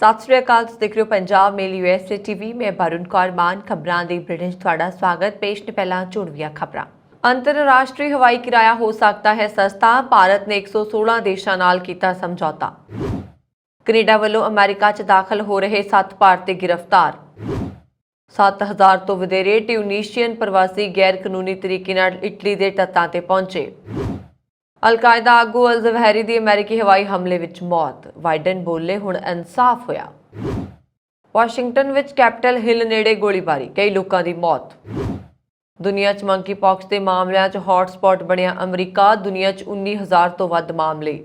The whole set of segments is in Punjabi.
सत श्री अकाल, तुसीं देख रहे हो पंजाब मेल यूएसए टीवी। मैं वरुण कौर मान। खबरां दी ब्रिटेन तुहाडा स्वागत। पेश ने पहला चुणवीआं खबरां। अंतरराष्ट्रीय हवाई किराया हो सकता है सस्ता, भारत ने 116 देशों नाल कीता समझौता। कनेडा वालों अमेरिका च दाखिल हो रहे 7 भारती गिरफ्तार। 7000 तो वधेरे ट्यूनीशियन प्रवासी गैर कानूनी तरीके नाल इटली के तत्तां ते पहुंचे। अलकायदा आगू अल ज़वाहिरी की अमेरिकी हवाई हमले विच मौत। बाइडन बोले हुण इंसाफ होया। वाशिंगटन विच कैपिटल हिल नेड़े गोलीबारी, कई लोगों की मौत। दुनिया च मंकी पॉक्स के मामलों च हॉटस्पॉट बनिया अमरीका, दुनिया च 19,000 तो वध मामले।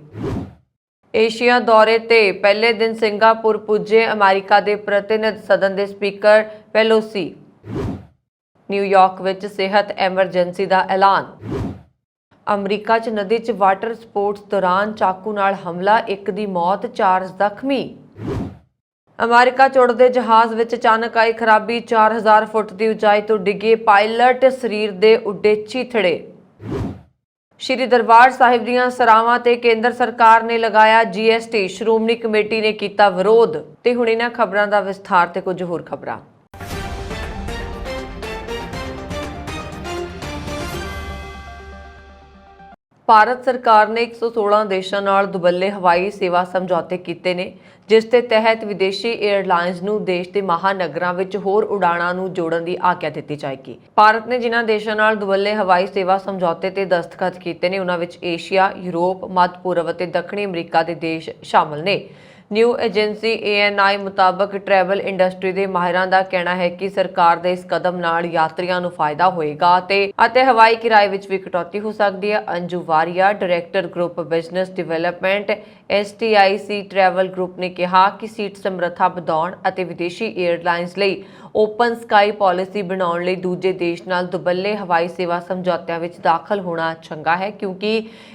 एशिया दौरे ते पहले दिन सिंगापुर पुजे अमेरिका के प्रतिनिधि सदन के स्पीकर पेलोसी। न्यूयॉर्क विच सेहत एमरजेंसी का ऐलान। अमरीका च नदी च वाटर स्पोर्ट्स दौरान चाकू नाल हमला, एक दी मौत, 4 जख्मी। अमेरिका च उड़दे जहाज विच अचानक आई खराबी, 4000 फुट की उचाई तो डिगे पायलट, शरीर दे उड्डे चीथड़े। श्री दरबार साहिब दीआं सरावां ते केंद्र सरकार ने लगाया GST, श्रोमणी कमेटी ने किया विरोध। ते हुण इन्हां खबरां दा विस्तार ते कुछ होर खबरां। भारत सरकार ने 116 देशों नाल दुबल्ले हवाई सेवा समझौते किए ने, जिस के तहत विदेशी एयरलाइनस नूं देश के महानगरां विच होर उड़ाणां नूं जोड़न की आग्या दी जाएगी। भारत ने जिन्हां देशों नाल दुबल्ले हवाई सेवा समझौते ते दस्तखत किए ने, उन्हां विच एशिया, यूरोप, मध्य पूर्व ते दक्षिणी अमरीका के देश शामिल ने। न्यू एजेंसी ANI मुताबक ट्रैवल इंडस्ट्री के माहिरां का कहना है कि सरकार के इस कदम नाल यात्रियों को फायदा होएगा ते हवाई किराए विच भी कटौती हो सकती है। Anju Waria, director group business development STIC travel group ने कहा कि सीट समर्था ਵਧਾਉਣ ਅਤੇ विदेशी एयरलाइनस ਲਈ ओपन स्काई पॉलिसी बनाने ਲਈ दूजे देश नाल दुबल्ले हवाई सेवा समझौतिਆਂ ਵਿੱਚ दाखिल होना चंगा है, क्योंकि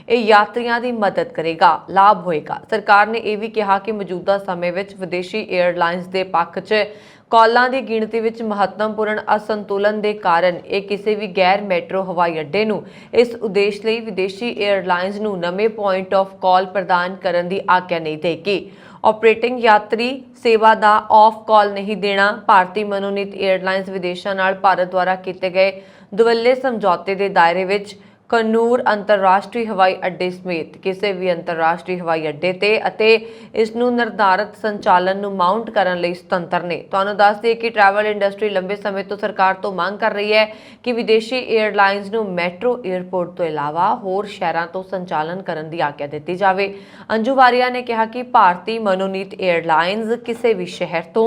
ਇਹ यात्रियों की मदद करेगा, लाभ होएगा। सरकार ने यह भी कहा कि मौजूदा समय ਵਿੱਚ विदेशी एयरलाइनस के पक्ष 'ਚ कॉलों की गिणती विच महत्वपूर्ण असंतुलन के कारण ये किसी भी गैर मैट्रो हवाई अड्डे नूं इस उद्देश्य ਲਈ विदेशी एयरलाइनस नूं नਵੇਂ पॉइंट ऑफ कॉल प्रदान करने की आग्या नहीं देगी। ऑपरेटिंग यात्री सेवा का ऑफ कॉल नहीं देना। भारतीय मनोनीत एयरलाइनस विदेशों नाल भारत द्वारा किए गए दुवल्ले समझौते के दायरे विच कन्नूर अंतरराष्ट्रीय हवाई अड्डे समेत किसी भी अंतरराष्ट्रीय हवाई अड्डे ते अते इस नूं निर्धारित संचालन नूं माउंट करन लई सुतंत्र ने। तुहानूं दस दईए कि ट्रैवल इंडस्ट्री लंबे समय तो सरकार तो मांग कर रही है कि विदेशी एयरलाइनस नूं मैट्रो एयरपोर्ट तो इलावा होर शहरां तो संचालन करन दी आग्या दित्ती जावे। अंजू वारिया ने कहा कि भारतीय मनोनीत एयरलाइनस किसी भी शहर तो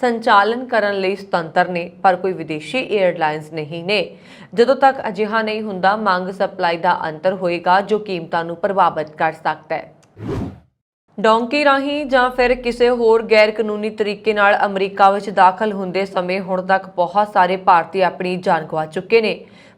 संचालन करन लई सुतंत्र ने, पर कोई विदेशी एयरलाइनस नहीं ने। जदों तक अजिहा नहीं हुंदा, मंग सप्लाई का अंतर होएगा जो कीमतां नूं प्रभावित कर सकता है। डोंकी राही जां फिर किसी होर गैर कानूनी तरीके नाल अमरीका विच दाखिल हुंदे समय हुण तक बहुत सारे भारतीय अपनी जान गवा चुके ने,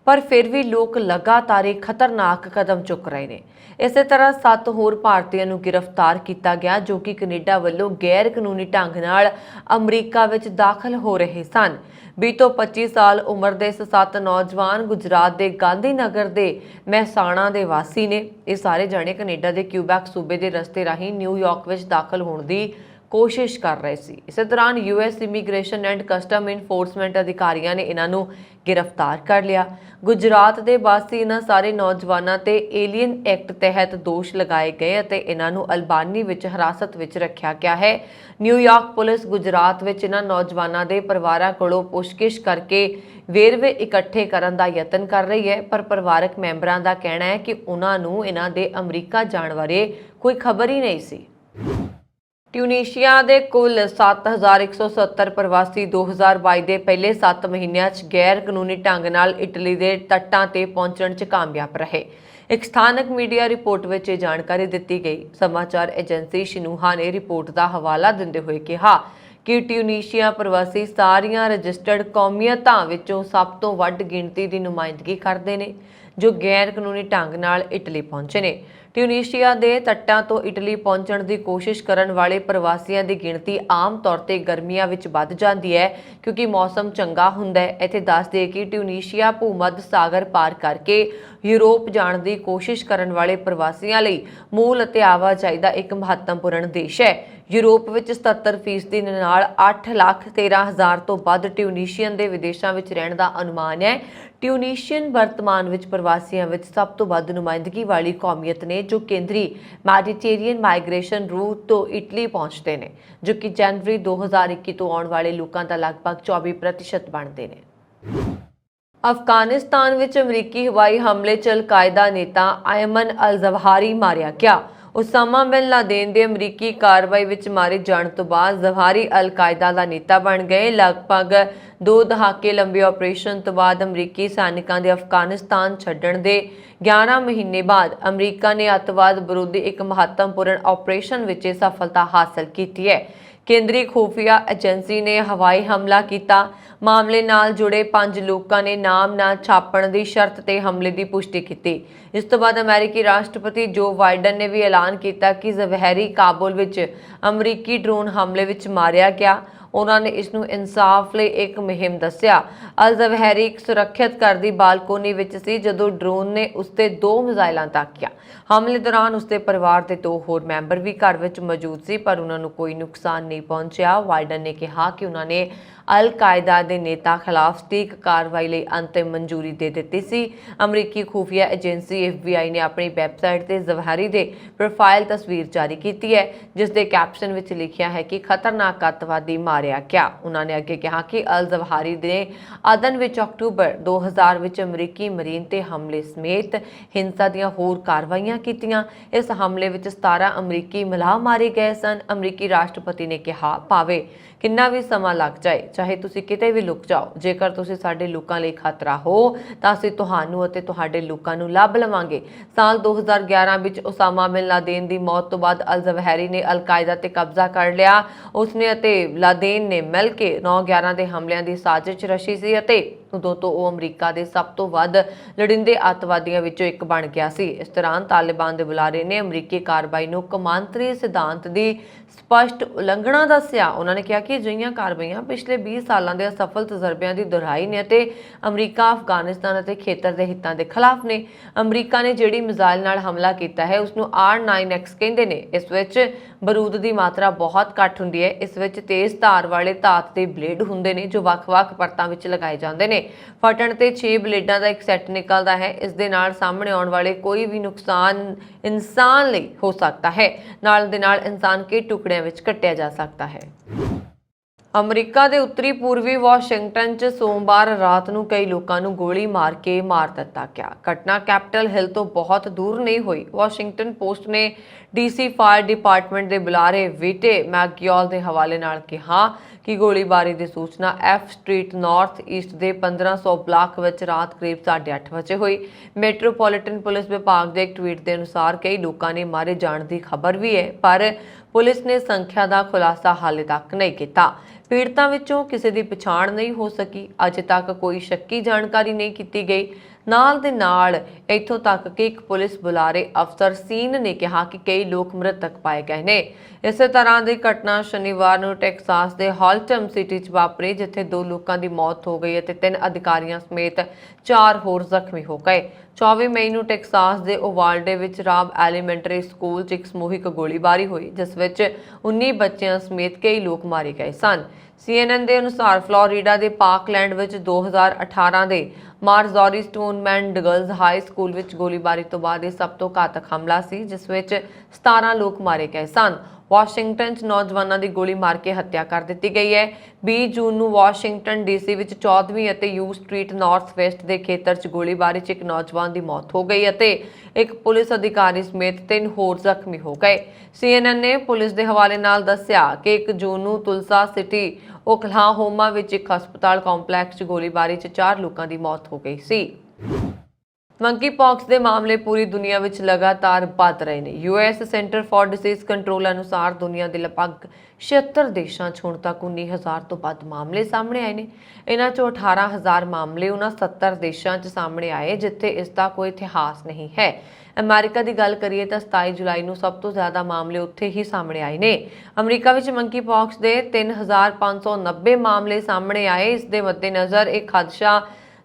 पर फिर भी लोग लगातार एक खतरनाक कदम चुक रहे हैं। इस तरह 7 होर भारतीयों नूं गिरफ्तार किया गया जो कि कनेडा वालों गैर कानूनी ढंग नाल अमरीका विच दाखिल हो रहे सन। 20 ਤੋਂ 25 साल उम्र के इस 7 नौजवान गुजरात के गांधी नगर के महसाणा के वासी ने। ये सारे जाने कनेडा के क्यूबैक सूबे के रस्ते राही न्यूयॉर्क विच दाखिल होने की कोशिश कर रहे थे। इस दौरान US immigration and custom enforcement अधिकारियों ने इन्हों गिरफ्तार कर लिया। गुजरात के वासी इन्होंने सारे नौजवानों ते एलियन एक्ट तहत दोष लगाए गए और इन्हों अल्बानी विच हिरासत विच रखा गया है। न्यूयॉर्क पुलिस गुजरात विच इन्हां नौजवानों के परिवारों कोलों पुछगिछ करके वेरवे इकट्ठे करने का यतन कर रही है, पर परिवारक मैंबरों का कहना है कि उन्होंने इन्हां दे अमरीका जाने बारे कोई खबर ही नहीं सी। ट्यूनीशिया के कुल 7170 प्रवासी 2022 के पहले 7 महीनों गैर कानूनी ढंग नाल इटली के तट्टां ते पहुंचण च कामयाब रहे। एक स्थानक मीडिया रिपोर्ट में यह जानकारी दी गई। समाचार एजेंसी शिन्हुआ ने रिपोर्ट का हवाला देंदे हुए कहा कि ट्यूनीशिया प्रवासी सारियां रजिस्टर्ड कौमीयतां विचों सब तो वध गिणती की नुमाइंदगी करते हैं जो गैर कानूनी ढंग नाल इटली पहुंचे ने। ट्यूनीशिया के तट्टां तो इटली पहुंचण की कोशिश करने वाले प्रवासियों की गिणती आम तौर पर गर्मियां विच वध जाती है क्योंकि मौसम चंगा हुंदा है। इत्थे दस दे कि ट्यूनीशिया भूमध्य सागर पार करके यूरोप जाने की कोशिश करने वाले प्रवासियों लई मूल अते आवाजाई का एक महत्वपूर्ण देश है। यूरोप ਵਿੱਚ 77% ਦੇ ਨਾਲ 8,13,000 ਤੋਂ ਵੱਧ ਟਿਊਨੀਸ਼ੀਅਨ ਦੇ ਵਿਦੇਸ਼ਾਂ ਵਿੱਚ ਰਹਿਣ ਦਾ ਅਨੁਮਾਨ ਹੈ। ਟਿਊਨੀਸ਼ੀਅਨ ਵਰਤਮਾਨ ਵਿੱਚ ਪ੍ਰਵਾਸੀਆਂ ਵਿੱਚ ਸਭ ਤੋਂ ਵੱਧ ਨੁਮਾਇੰਦਗੀ ਵਾਲੀ ਕੌਮੀਅਤ ਨੇ, ਜੋ ਕੇਂਦਰੀ ਮੈਡੀਟੇਰੀਅਨ ਮਾਈਗ੍ਰੇਸ਼ਨ ਰੂਟ ਤੋਂ ਇਟਲੀ ਪਹੁੰਚਦੇ ਨੇ, ਜੋ ਕਿ ਜਨਵਰੀ 2021 ਤੋਂ ਆਉਣ ਵਾਲੇ ਲੋਕਾਂ ਦਾ ਲਗਭਗ 24% ਬਣਦੇ ਨੇ। ਅਫਗਾਨਿਸਤਾਨ ਵਿੱਚ ਅਮਰੀਕੀ ਹਵਾਈ ਹਮਲੇ 'ਚ ਅਲ-ਕਾਇਦਾ ਨੇਤਾ ਅਯਮਨ ਅਲ-ਜ਼ਵਾਹਿਰੀ ਮਾਰਿਆ ਗਿਆ। ਉਸਾਮਾ ਬਿਨ ਲਾਦੇਨ ਦੇ ਅਮਰੀਕੀ ਕਾਰਵਾਈ ਵਿੱਚ ਮਾਰੇ ਜਾਣ ਤੋਂ ਬਾਅਦ ਜ਼ਵਾਹਿਰੀ ਅਲ-ਕਾਇਦਾ ਦਾ ਨੇਤਾ ਬਣ ਗਏ। ਲਗਭਗ 2 ਦਹਾਕੇ ਲੰਬੇ ਆਪਰੇਸ਼ਨ ਤੋਂ ਬਾਅਦ ਅਮਰੀਕੀ ਸੈਨਿਕਾਂ ਦੇ ਅਫਗਾਨਿਸਤਾਨ ਛੱਡਣ ਦੇ 11 ਮਹੀਨੇ ਬਾਅਦ ਅਮਰੀਕਾ ਨੇ ਅੱਤਵਾਦ ਵਿਰੋਧੀ ਇੱਕ ਮਹੱਤਵਪੂਰਨ ਆਪਰੇਸ਼ਨ ਵਿੱਚ ਸਫਲਤਾ ਹਾਸਲ ਕੀਤੀ ਹੈ। ਕੇਂਦਰੀ ਖੁਫੀਆ ਏਜੰਸੀ ਨੇ ਹਵਾਈ ਹਮਲਾ ਕੀਤਾ। ਮਾਮਲੇ ਨਾਲ ਜੁੜੇ 5 ਲੋਕਾਂ ਨੇ ਨਾਮ ਨਾ ਛਾਪਣ ਦੀ ਸ਼ਰਤ ਤੇ ਹਮਲੇ ਦੀ ਪੁਸ਼ਟੀ ਕੀਤੀ। ਇਸ ਤੋਂ ਬਾਅਦ ਅਮਰੀਕੀ ਰਾਸ਼ਟਰਪਤੀ ਜੋ ਬਾਈਡਨ ਨੇ ਵੀ ਐਲਾਨ ਕੀਤਾ ਕਿ ਜ਼ਵਾਹਿਰੀ ਕਾਬੁਲ ਵਿੱਚ ਅਮਰੀਕੀ ਡਰੋਨ ਹਮਲੇ ਵਿੱਚ ਮਾਰਿਆ ਗਿਆ। ਉਹਨਾਂ ਨੇ ਇਸ ਨੂੰ ਇਨਸਾਫ ਲਈ ਇੱਕ ਮੁਹਿੰਮ ਦੱਸਿਆ। ਅਲ-ਜ਼ਵਾਹਿਰੀ ਇੱਕ ਸੁਰੱਖਿਅਤ ਘਰ ਦੀ ਬਾਲਕੋਨੀ ਵਿੱਚ ਸੀ ਜਦੋਂ ਡਰੋਨ ਨੇ ਉਸ ਤੇ 2 ਮਿਜ਼ਾਈਲਾਂ ਦਾਗੀਆਂ। ਹਮਲੇ ਦੌਰਾਨ ਉਸ ਦੇ ਪਰਿਵਾਰ ਦੇ 2 ਹੋਰ ਮੈਂਬਰ ਵੀ ਘਰ ਵਿੱਚ ਮੌਜੂਦ ਸੀ, ਪਰ ਉਹਨਾਂ ਨੂੰ ਕੋਈ ਨੁਕਸਾਨ ਨਹੀਂ ਪਹੁੰਚਿਆ। ਬਾਈਡਨ ਨੇ ਕਿਹਾ ਕਿ ਉਹਨਾਂ ਨੇ ਅਲ-ਕਾਇਦਾ ਦੇ ਨੇਤਾ ਖਿਲਾਫ ਸਟੀਕ ਕਾਰਵਾਈ ਲਈ ਅੰਤਿਮ ਮਨਜ਼ੂਰੀ ਦੇ ਦਿੱਤੀ ਸੀ। ਅਮਰੀਕੀ ਖੁਫੀਆ ਏਜੰਸੀ FBI ਨੇ ਆਪਣੀ ਵੈਬਸਾਈਟ ਤੇ ਜ਼ਵਾਹਿਰੀ ਦੇ ਪ੍ਰੋਫਾਈਲ ਤਸਵੀਰ ਜਾਰੀ ਕੀਤੀ ਹੈ, ਜਿਸ ਦੇ ਕੈਪਸ਼ਨ ਵਿੱਚ ਲਿਖਿਆ ਹੈ ਕਿ ਖਤਰਨਾਕ ਅੱਤਵਾਦੀ ਮਾਰਿਆ ਗਿਆ। ਉਹਨਾਂ ਨੇ ਅੱਗੇ ਕਿਹਾ ਕਿ ਅਲ-ਜ਼ਵਾਹਿਰੀ ਨੇ ਅਦਨ ਵਿੱਚ ਅਕਤੂਬਰ 2000 ਵਿੱਚ ਅਮਰੀਕੀ ਮਰੀਨ ਤੇ ਹਮਲੇ ਸਮੇਤ ਹਿੰਸਾ ਦੀਆਂ ਹੋਰ ਕਾਰਵਾਈਆਂ ਕੀਤੀਆਂ। ਇਸ ਹਮਲੇ ਵਿੱਚ 17 ਅਮਰੀਕੀ ਮਲਾਹ ਮਾਰੇ ਗਏ ਸਨ। ਅਮਰੀਕੀ ਰਾਸ਼ਟਰਪਤੀ ਨੇ ਕਿਹਾ, ਭਾਵੇਂ ਕਿੰਨਾ ਵੀ ਸਮਾਂ ਲੱਗ ਜਾਏ, ਚਾਹੇ ਤੁਸੀਂ ਕਿਤੇ ਵੀ ਲੁਕ ਜਾਓ, ਜੇਕਰ ਤੁਸੀਂ ਸਾਡੇ ਲੋਕਾਂ ਲਈ ਖਤਰਾ ਹੋ ਤਾਂ ਅਸੀਂ ਤੁਹਾਨੂੰ ਅਤੇ ਤੁਹਾਡੇ ਲੋਕਾਂ ਨੂੰ ਲੱਭ ਲਵਾਂਗੇ। ਸਾਲ 2011 ਵਿੱਚ ਉਸਾਮਾ ਬਿਨ ਲਾਦੇਨ ਦੀ ਮੌਤ ਤੋਂ ਬਾਅਦ ਅਲ-ਜ਼ਵਾਹਿਰੀ ਨੇ ਅਲ-ਕਾਇਦਾ ਤੇ ਕਬਜ਼ਾ ਕਰ ਲਿਆ। ਉਸਨੇ ਅਤੇ ਲਾਦੇਨ ਨੇ ਮਿਲ ਕੇ 9/11 ਦੇ ਹਮਲਿਆਂ ਦੀ ਸਾਜ਼ਿਸ਼ ਰਚੀ ਸੀ ਅਤੇ ਉਦੋਂ ਤੋਂ ਉਹ ਅਮਰੀਕਾ ਦੇ ਸਭ ਤੋਂ ਵੱਧ ਲੋੜੀਂਦੇ ਅੱਤਵਾਦੀਆਂ ਵਿੱਚੋਂ ਇੱਕ ਬਣ ਗਿਆ ਸੀ। ਇਸ ਦੌਰਾਨ ਤਾਲਿਬਾਨ ਦੇ ਬੁਲਾਰੇ ਨੇ ਅਮਰੀਕੀ ਕਾਰਵਾਈ ਨੂੰ ਕੌਮਾਂਤਰੀ ਸਿਧਾਂਤ ਦੀ ਸਪਸ਼ਟ ਉਲੰਘਣਾ ਦੱਸਿਆ। ਉਹਨਾਂ ਨੇ ਕਿਹਾ ਕਿ ਅਜਿਹੀਆਂ ਕਾਰਵਾਈਆਂ ਪਿਛਲੇ 20 ਸਾਲਾਂ ਦੇ ਅਸਫਲ ਤਜਰਬਿਆਂ ਦੀ ਦੁਹਰਾਈ ਨੇ ਅਤੇ ਅਮਰੀਕਾ ਅਫਗਾਨਿਸਤਾਨ ਅਤੇ ਖੇਤਰ ਦੇ ਹਿੱਤਾਂ ਦੇ ਖਿਲਾਫ ਨੇ। ਅਮਰੀਕਾ ਨੇ ਜਿਹੜੀ ਮਿਜ਼ਾਈਲ ਨਾਲ ਹਮਲਾ ਕੀਤਾ ਹੈ ਉਸ ਨੂੰ R9X ਕਹਿੰਦੇ ਨੇ। ਇਸ ਵਿੱਚ ਬਰੂਦ ਦੀ ਮਾਤਰਾ ਬਹੁਤ ਘੱਟ ਹੁੰਦੀ ਹੈ। ਇਸ ਵਿੱਚ ਤੇਜ਼ ਧਾਰ ਵਾਲੇ ਧਾਤ ਦੇ ਬਲੇਡ ਹੁੰਦੇ ਨੇ ਜੋ ਵੱਖ-ਵੱਖ ਪਰਤਾਂ ਵਿੱਚ ਲਗਾਏ ਜਾਂਦੇ ਨੇ। ਫਟਣ ਤੇ 6 ਬਲੇਡਾਂ ਦਾ ਇੱਕ ਸੈੱਟ ਨਿਕਲਦਾ ਹੈ। ਇਸ ਦੇ ਨਾਲ ਸਾਹਮਣੇ ਆਉਣ ਵਾਲੇ ਕੋਈ ਵੀ ਨੁਕਸਾਨ ਇਨਸਾਨ ਲਈ ਹੋ ਸਕਦਾ ਹੈ। ਨਾਲ ਦੇ ਨਾਲ ਇਨਸਾਨ ਕੇ ਟੁਕੜਿਆਂ ਵਿੱਚ ਕੱਟਿਆ ਜਾ ਸਕਦਾ ਹੈ। ਅਮਰੀਕਾ ਦੇ ਉੱਤਰੀ ਪੂਰਬੀ ਵਾਸ਼ਿੰਗਟਨ 'ਚ ਸੋਮਵਾਰ ਰਾਤ ਨੂੰ ਕਈ ਲੋਕਾਂ ਨੂੰ ਗੋਲੀ ਮਾਰ ਕੇ ਮਾਰ ਦਿੱਤਾ ਗਿਆ। ਘਟਨਾ ਕੈਪੀਟਲ ਹਿੱਲ ਤੋਂ ਬਹੁਤ ਦੂਰ ਨਹੀਂ ਹੋਈ। ਵਾਸ਼ਿੰਗਟਨ ਪੋਸਟ ਨੇ DC ਫਾਇਰ ਡਿਪਾਰਟਮੈਂਟ ਦੇ ਬੁਲਾਰੇ ਵੀਟੇ ਮੈਕਗਿਓਲ ਦੇ ਹਵਾਲੇ ਨਾਲ ਕਿਹਾ ਕਿ ਗੋਲੀਬਾਰੀ ਦੀ ਸੂਚਨਾ F ਸਟਰੀਟ ਨਾਰਥ ਈਸਟ ਦੇ 1500 ਬਲਾਕ ਵਿੱਚ ਰਾਤ ਕਰੀਬ 8:30 ਵਜੇ ਹੋਈ। ਮੈਟਰੋਪੋਲੀਟਨ ਪੁਲਿਸ ਵਿਭਾਗ ਦੇ ਇੱਕ ਟਵੀਟ ਦੇ ਅਨੁਸਾਰ ਕਈ ਲੋਕਾਂ ਨੇ ਮਾਰੇ ਜਾਣ ਦੀ ਖਬਰ ਵੀ ਹੈ, ਪਰ ਪੁਲਿਸ ਨੇ ਸੰਖਿਆ ਦਾ ਖੁਲਾਸਾ ਹਾਲੇ ਤੱਕ ਨਹੀਂ ਕੀਤਾ। ਪੀੜਤਾਂ ਵਿੱਚੋਂ ਕਿਸੇ ਦੀ ਪਛਾਣ ਨਹੀਂ ਹੋ ਸਕੀ। ਅਜੇ ਤੱਕ ਕੋਈ ਸ਼ੱਕੀ ਜਾਣਕਾਰੀ ਨਹੀਂ ਕੀਤੀ ਗਈ। ਨਾਲ ਦੇ ਨਾਲ ਇੱਥੋਂ ਤੱਕ ਕਿ ਇੱਕ ਪੁਲਿਸ ਬੁਲਾਰੇ ਅਫਸਰ ਸੀਨ ਨੇ ਕਿਹਾ ਕਿ ਕਈ ਲੋਕ ਮ੍ਰਿਤਕ ਪਾਏ ਗਏ ਨੇ। ਇਸੇ ਤਰ੍ਹਾਂ ਦੀ ਘਟਨਾ ਸ਼ਨੀਵਾਰ ਨੂੰ ਟੈਕਸਾਸ ਦੇ ਹਾਲਟਮ ਸਿਟੀ 'ਚ ਵਾਪਰੀ, ਜਿੱਥੇ 2 ਲੋਕਾਂ ਦੀ ਮੌਤ ਹੋ ਗਈ ਅਤੇ 3 ਅਧਿਕਾਰੀਆਂ ਸਮੇਤ 4 ਹੋਰ ਜ਼ਖਮੀ ਹੋ ਗਏ। 24 ਮਈ ਨੂੰ ਟੈਕਸਾਸ ਦੇ ਓਵਾਲਡੇ ਵਿੱਚ ਰਾਬ ਐਲੀਮੈਂਟਰੀ ਸਕੂਲ 'ਚ ਇੱਕ ਸਮੂਹਿਕ ਗੋਲੀਬਾਰੀ ਹੋਈ, ਜਿਸ ਵਿੱਚ 19 ਬੱਚਿਆਂ ਸਮੇਤ ਕਈ ਲੋਕ ਮਾਰੇ ਗਏ ਸਨ। CNN ਦੇ ਅਨੁਸਾਰ ਫਲੋਰੀਡਾ ਦੇ ਪਾਰਕਲੈਂਡ ਵਿੱਚ 2018 ਦੇ ਮਾਰਜ਼ੌਰੀ ਸਟੋਨਮੈਨ ਗਰਲਜ਼ ਹਾਈ ਸਕੂਲ ਵਿੱਚ ਗੋਲੀਬਾਰੀ ਤੋਂ ਬਾਅਦ ਇਹ ਸਭ ਤੋਂ ਘਾਤਕ ਹਮਲਾ ਸੀ, ਜਿਸ ਵਿੱਚ 17 ਲੋਕ ਮਾਰੇ ਗਏ ਸਨ। ਵਾਸ਼ਿੰਗਟਨ 'ਚ ਨੌਜਵਾਨਾਂ ਦੀ ਗੋਲੀ ਮਾਰ ਕੇ ਹੱਤਿਆ ਕਰ ਦਿੱਤੀ ਗਈ ਹੈ। 20 ਜੂਨ ਨੂੰ ਵਾਸ਼ਿੰਗਟਨ DC ਵਿੱਚ 14ਵੀਂ ਅਤੇ U ਸਟਰੀਟ ਨਾਰਥ ਵੈਸਟ ਦੇ ਖੇਤਰ 'ਚ ਗੋਲੀਬਾਰੀ 'ਚ ਇੱਕ ਨੌਜਵਾਨ ਦੀ ਮੌਤ ਹੋ ਗਈ ਅਤੇ ਇੱਕ ਪੁਲਿਸ ਅਧਿਕਾਰੀ ਸਮੇਤ 3 ਹੋਰ ਜ਼ਖਮੀ ਹੋ ਗਏ। CNN ਨੇ ਪੁਲਿਸ ਦੇ ਹਵਾਲੇ ਨਾਲ ਦੱਸਿਆ ਕਿ 1 ਜੂਨ ਨੂੰ ਤੁਲਸਾ ਸਿਟੀ ਓਕਲਾਹੋਮਾ ਵਿੱਚ ਇੱਕ ਹਸਪਤਾਲ ਕੰਪਲੈਕਸ 'ਚ ਗੋਲੀਬਾਰੀ 'ਚ 4 ਲੋਕਾਂ ਦੀ ਮੌਤ ਹੋ ਗਈ ਸੀ। ਮੰਕੀ ਪੌਕਸ ਦੇ ਮਾਮਲੇ ਪੂਰੀ ਦੁਨੀਆ ਵਿੱਚ ਲਗਾਤਾਰ ਵੱਧ ਰਹੇ ਨੇ। US Center for Disease Control ਅਨੁਸਾਰ ਦੁਨੀਆ ਦੇ ਲਗਭਗ 76 ਦੇਸ਼ਾਂ 'ਚ ਹੁਣ ਤੱਕ 19,000 ਤੋਂ ਵੱਧ ਮਾਮਲੇ ਸਾਹਮਣੇ ਆਏ ਨੇ। ਇਹਨਾਂ 'ਚੋਂ 18,000 ਮਾਮਲੇ ਉਹਨਾਂ 70 ਦੇਸ਼ਾਂ 'ਚ ਸਾਹਮਣੇ ਆਏ ਜਿੱਥੇ ਇਸ ਦਾ ਕੋਈ ਇਤਿਹਾਸ ਨਹੀਂ ਹੈ। ਅਮਰੀਕਾ ਦੀ ਗੱਲ ਕਰੀਏ ਤਾਂ 27 ਜੁਲਾਈ ਨੂੰ ਸਭ ਤੋਂ ਜ਼ਿਆਦਾ ਮਾਮਲੇ ਉੱਥੇ ਹੀ ਸਾਹਮਣੇ ਆਏ ਨੇ। ਅਮਰੀਕਾ ਵਿੱਚ ਮੰਕੀ ਪੌਕਸ ਦੇ 3,590 ਮਾਮਲੇ ਸਾਹਮਣੇ ਆਏ। ਇਸ ਦੇ ਮੱਦੇਨਜ਼ਰ ਇੱਕ ਖਦਸ਼ਾ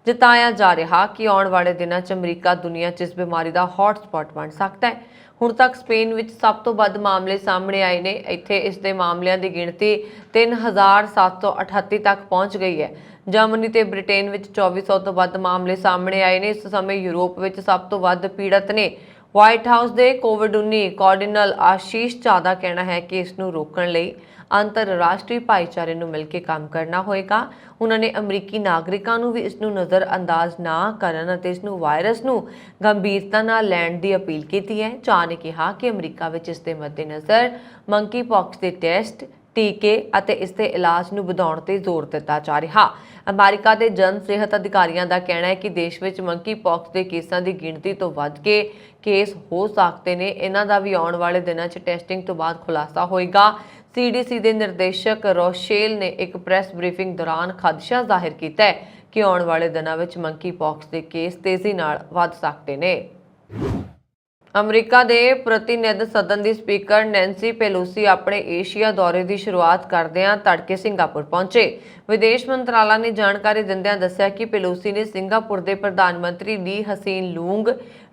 ਜਤਾਇਆ ਜਾ ਰਿਹਾ ਕਿ ਆਉਣ ਵਾਲੇ ਦਿਨਾਂ 'ਚ ਅਮਰੀਕਾ ਦੁਨੀਆ 'ਚ ਇਸ ਬਿਮਾਰੀ ਦਾ ਹੌਟ ਸਪੌਟ ਬਣ ਸਕਦਾ ਹੈ। ਹੁਣ ਤੱਕ ਸਪੇਨ ਵਿੱਚ ਸਭ ਤੋਂ ਵੱਧ ਮਾਮਲੇ ਸਾਹਮਣੇ ਆਏ ਨੇ। ਇੱਥੇ ਇਸ ਦੇ ਮਾਮਲਿਆਂ ਦੀ ਗਿਣਤੀ 3738 ਤੱਕ ਪਹੁੰਚ ਗਈ ਹੈ। ਜਰਮਨੀ ਤੇ ਬ੍ਰਿਟੇਨ ਵਿੱਚ 2400 ਤੋਂ ਵੱਧ ਮਾਮਲੇ ਸਾਹਮਣੇ ਆਏ ਨੇ। ਇਸ ਸਮੇਂ ਯੂਰਪ ਵਿੱਚ ਸਭ ਤੋਂ ਵੱਧ ਪੀੜਤ ਨੇ। ਵਾਈਟ ਹਾਊਸ ਦੇ ਕੋਵਿਡ-19 ਕੋਆਰਡੀਨਲ ਆਸ਼ੀਸ਼ ਝਾ ਦਾ ਕਹਿਣਾ ਹੈ ਕਿ ਇਸ ਨੂੰ ਰੋਕਣ ਲਈ ਅੰਤਰਰਾਸ਼ਟਰੀ ਭਾਈਚਾਰੇ ਨੂੰ ਮਿਲ ਕੇ ਕੰਮ ਕਰਨਾ ਹੋਏਗਾ। ਉਹਨਾਂ ਨੇ ਅਮਰੀਕੀ ਨਾਗਰਿਕਾਂ ਨੂੰ ਵੀ ਇਸ ਨੂੰ ਨਜ਼ਰਅੰਦਾਜ਼ ਨਾ ਕਰਨ ਅਤੇ ਇਸ ਨੂੰ ਵਾਇਰਸ ਨੂੰ ਗੰਭੀਰਤਾ ਨਾਲ ਲੈਣ ਦੀ ਅਪੀਲ ਕੀਤੀ ਹੈ। ਝਾ ਨੇ ਕਿਹਾ ਕਿ ਅਮਰੀਕਾ ਵਿੱਚ ਇਸ ਦੇ ਮੱਦੇਨਜ਼ਰ ਮੰਕੀ ਪੌਕਸ ਦੇ ਟੈਸਟ, ਟੀਕੇ ਅਤੇ ਇਸ ਦੇ ਇਲਾਜ ਨੂੰ ਵਧਾਉਣ ਤੇ ਜ਼ੋਰ ਦਿੱਤਾ ਜਾ ਰਿਹਾ। ਅਮਰੀਕਾ ਦੇ ਜਨ ਸਿਹਤ ਅਧਿਕਾਰੀਆਂ ਦਾ ਕਹਿਣਾ ਹੈ ਕਿ ਦੇਸ਼ ਵਿੱਚ ਮੰਕੀ ਪੌਕਸ ਦੇ ਕੇਸਾਂ ਦੀ ਗਿਣਤੀ ਤੋਂ ਵੱਧ ਕੇ ਕੇਸ ਹੋ ਸਕਦੇ ਨੇ। ਇਹਨਾਂ ਦਾ ਵੀ ਆਉਣ ਵਾਲੇ ਦਿਨਾਂ 'ਚ ਟੈਸਟਿੰਗ ਤੋਂ ਬਾਅਦ ਖੁਲਾਸਾ ਹੋਏਗਾ। CDC ਦੇ ਨਿਰਦੇਸ਼ਕ ਰੋਸ਼ੇਲ ਨੇ ਇੱਕ ਪ੍ਰੈਸ ਬਰੀਫਿੰਗ ਦੌਰਾਨ ਖਦਸ਼ਾ ਜ਼ਾਹਿਰ ਕੀਤਾ ਹੈ ਕਿ ਆਉਣ ਵਾਲੇ ਦਿਨਾਂ ਵਿੱਚ ਮੰਕੀ ਪੌਕਸ ਦੇ ਕੇਸ ਤੇਜ਼ੀ ਨਾਲ ਵੱਧ ਸਕਦੇ ਨੇ। ਅਮਰੀਕਾ ਦੇ ਪ੍ਰਤੀਨਿਧ ਸਦਨ ਦੀ ਸਪੀਕਰ ਨੈਂਸੀ ਪੈਲੋਸੀ ਆਪਣੇ ਏਸ਼ੀਆ ਦੌਰੇ ਦੀ ਸ਼ੁਰੂਆਤ ਕਰਦਿਆਂ ਤੜਕੇ ਸਿੰਗਾਪੁਰ ਪਹੁੰਚੇ। ਵਿਦੇਸ਼ ਮੰਤਰਾਲਾ ਨੇ ਜਾਣਕਾਰੀ ਦਿੰਦਿਆਂ ਦੱਸਿਆ ਕਿ ਪੈਲੋਸੀ ਨੇ ਸਿੰਗਾਪੁਰ ਦੇ ਪ੍ਰਧਾਨ ਮੰਤਰੀ ਲੀ ਹਸੀਨ ਲੂੰਗ,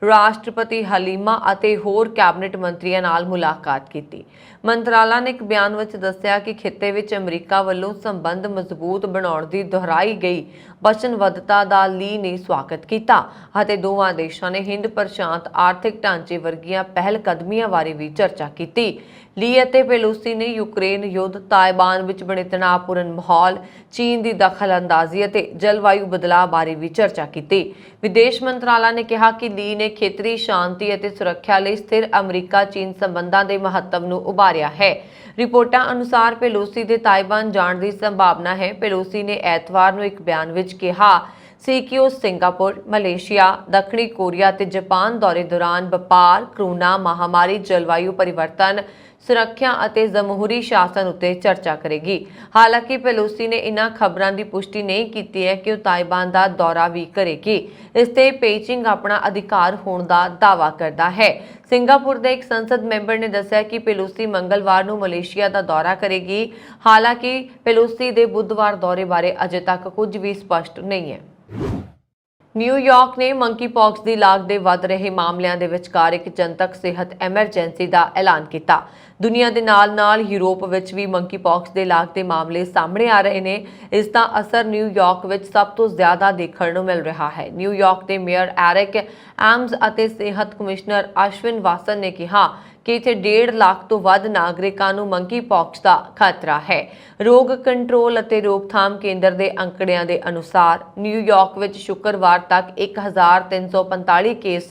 ਰਾਸ਼ਟਰਪਤੀ ਹਲੀਮਾ ਅਤੇ ਹੋਰ ਕੈਬਨਿਟ ਮੰਤਰੀਆਂ ਨਾਲ ਮੁਲਾਕਾਤ ਕੀਤੀ। ਮੰਤਰਾਲਾ ਨੇ ਇੱਕ ਬਿਆਨ ਵਿੱਚ ਦੱਸਿਆ ਕਿ ਖਿੱਤੇ ਵਿੱਚ ਅਮਰੀਕਾ ਵੱਲੋਂ ਸੰਬੰਧ ਮਜ਼ਬੂਤ ਬਣਾਉਣ ਦੀ ਦੁਹਰਾਈ ਗਈ ਵਚਨਬੱਧਤਾ ਦਾ ਲੀ ਨੇ ਸਵਾਗਤ ਕੀਤਾ ਅਤੇ ਦੋਵਾਂ ਦੇਸ਼ਾਂ ਨੇ ਹਿੰਦ ਪ੍ਰਸ਼ਾਂਤ ਆਰਥਿਕ ਢਾਂਚੇ ਵਰਗੀਆਂ ਪਹਿਲ ਕਦਮੀਆਂ ਬਾਰੇ ਵੀ ਚਰਚਾ ਕੀਤੀ। ਲੀ ਅਤੇ ਪੈਲੋਸੀ ਨੇ ਯੂਕਰੇਨ ਯੁੱਧ, ਤਾਇਵਾਨ ਵਿੱਚ ਬਣੇ ਤਣਾਅਪੂਰਨ ਮਾਹੌਲ, ਚੀਨ ਦੀ ਦਖਲਅੰਦਾਜ਼ੀ ਅਤੇ ਜਲਵਾਯੂ ਬਦਲਾਅ ਬਾਰੇ ਵੀ ਚਰਚਾ ਕੀਤੀ। ਵਿਦੇਸ਼ ਮੰਤਰਾਲਾ ਨੇ ਕਿਹਾ ਕਿ ਲੀ ਨੇ ਖੇਤਰੀ ਸ਼ਾਂਤੀ ਅਤੇ ਸੁਰੱਖਿਆ ਲਈ ਸਥਿਰ ਅਮਰੀਕਾ-ਚੀਨ ਸੰਬੰਧਾਂ ਦੇ ਮਹੱਤਵ ਨੂੰ ਉਭਾਰਿਆ ਹੈ। ਰਿਪੋਰਟਾਂ ਅਨੁਸਾਰ ਪੈਲੋਸੀ ਦੇ ਤਾਇਵਾਨ ਜਾਣ ਦੀ ਸੰਭਾਵਨਾ ਹੈ। ਪੈਲੋਸੀ ਨੇ ਐਤਵਾਰ ਨੂੰ ਇੱਕ ਬਿਆਨ ਵਿੱਚ ਕਿਹਾ ਸੀ ਕਿ ਉਹ ਸਿੰਗਾਪੁਰ, ਮਲੇਸ਼ੀਆ, ਦੱਖਣੀ ਕੋਰੀਆ ਅਤੇ ਜਾਪਾਨ ਦੌਰੇ ਦੌਰਾਨ ਵਪਾਰ, ਕਰੋਨਾ ਮਹਾਮਾਰੀ, ਜਲਵਾਯੂ ਪਰਿਵਰਤਨ, ਸੁਰੱਖਿਆ ਅਤੇ ਜਮਹੂਰੀ ਸ਼ਾਸਨ ਉੱਤੇ ਚਰਚਾ ਕਰੇਗੀ। ਹਾਲਾਂਕਿ ਪੈਲੋਸੀ ਨੇ ਇਨ੍ਹਾਂ ਖਬਰਾਂ ਦੀ ਪੁਸ਼ਟੀ ਨਹੀਂ ਕੀਤੀ ਹੈ ਕਿ ਉਹ ਤਾਇਵਾਨ ਦਾ ਦੌਰਾ ਵੀ ਕਰੇਗੀ। ਇਸ ਤੇ ਪੇਚਿੰਗ ਆਪਣਾ ਅਧਿਕਾਰ ਹੋਣ ਦਾ ਦਾਅਵਾ ਕਰਦਾ ਹੈ। ਸਿੰਗਾਪੁਰ ਦੇ ਇੱਕ ਸੰਸਦ ਮੈਂਬਰ ਨੇ ਦੱਸਿਆ ਕਿ ਪੈਲੋਸੀ ਮੰਗਲਵਾਰ ਨੂੰ ਮਲੇਸ਼ੀਆ ਦਾ ਦੌਰਾ ਕਰੇਗੀ। ਹਾਲਾਂਕਿ ਪੈਲੋਸੀ ਦੇ ਬੁੱਧਵਾਰ ਦੌਰੇ ਬਾਰੇ ਅਜੇ ਤੱਕ ਕੁਝ ਵੀ ਸਪਸ਼ਟ ਨਹੀਂ ਹੈ। ਨਿਊਯਾਰਕ ਨੇ ਮੰਕੀ ਪੌਕਸ ਦੀ ਲਾਗ ਦੇ ਵੱਧ ਰਹੇ ਮਾਮਲਿਆਂ ਦੇ ਵਿਚਕਾਰ ਇੱਕ ਜਨਤਕ ਸਿਹਤ ਐਮਰਜੈਂਸੀ ਦਾ ਐਲਾਨ ਕੀਤਾ। ਦੁਨੀਆ ਦੇ ਨਾਲ-ਨਾਲ ਯੂਰਪ ਵਿੱਚ ਵੀ ਮੰਕੀ ਪੌਕਸ ਦੇ ਲਾਗ ਦੇ ਮਾਮਲੇ ਸਾਹਮਣੇ ਆ ਰਹੇ ਨੇ। ਇਸ ਦਾ ਅਸਰ ਨਿਊਯਾਰਕ ਵਿੱਚ ਸਭ ਤੋਂ ਜ਼ਿਆਦਾ ਦੇਖਣ ਨੂੰ ਮਿਲ ਰਿਹਾ ਹੈ। ਨਿਊਯਾਰਕ ਦੇ ਮੇਅਰ ਐਰਿਕ ਐਮਜ਼ ਅਤੇ ਸਿਹਤ ਕਮਿਸ਼ਨਰ ਅਸ਼ਵਿਨ ਵਾਸਨ ਨੇ ਕਿਹਾ ਕਿ ਇੱਥੇ 1.5 ਲੱਖ ਤੋਂ ਵੱਧ ਨਾਗਰਿਕਾਂ ਨੂੰ ਮੰਕੀ ਪੌਕਸ ਦਾ ਖਤਰਾ ਹੈ। ਰੋਗ ਕੰਟਰੋਲ ਅਤੇ ਰੋਕਥਾਮ ਕੇਂਦਰ ਦੇ ਅੰਕੜਿਆਂ ਦੇ ਅਨੁਸਾਰ ਨਿਊਯਾਰਕ ਵਿੱਚ ਸ਼ੁੱਕਰਵਾਰ ਤੱਕ 1345 ਕੇਸ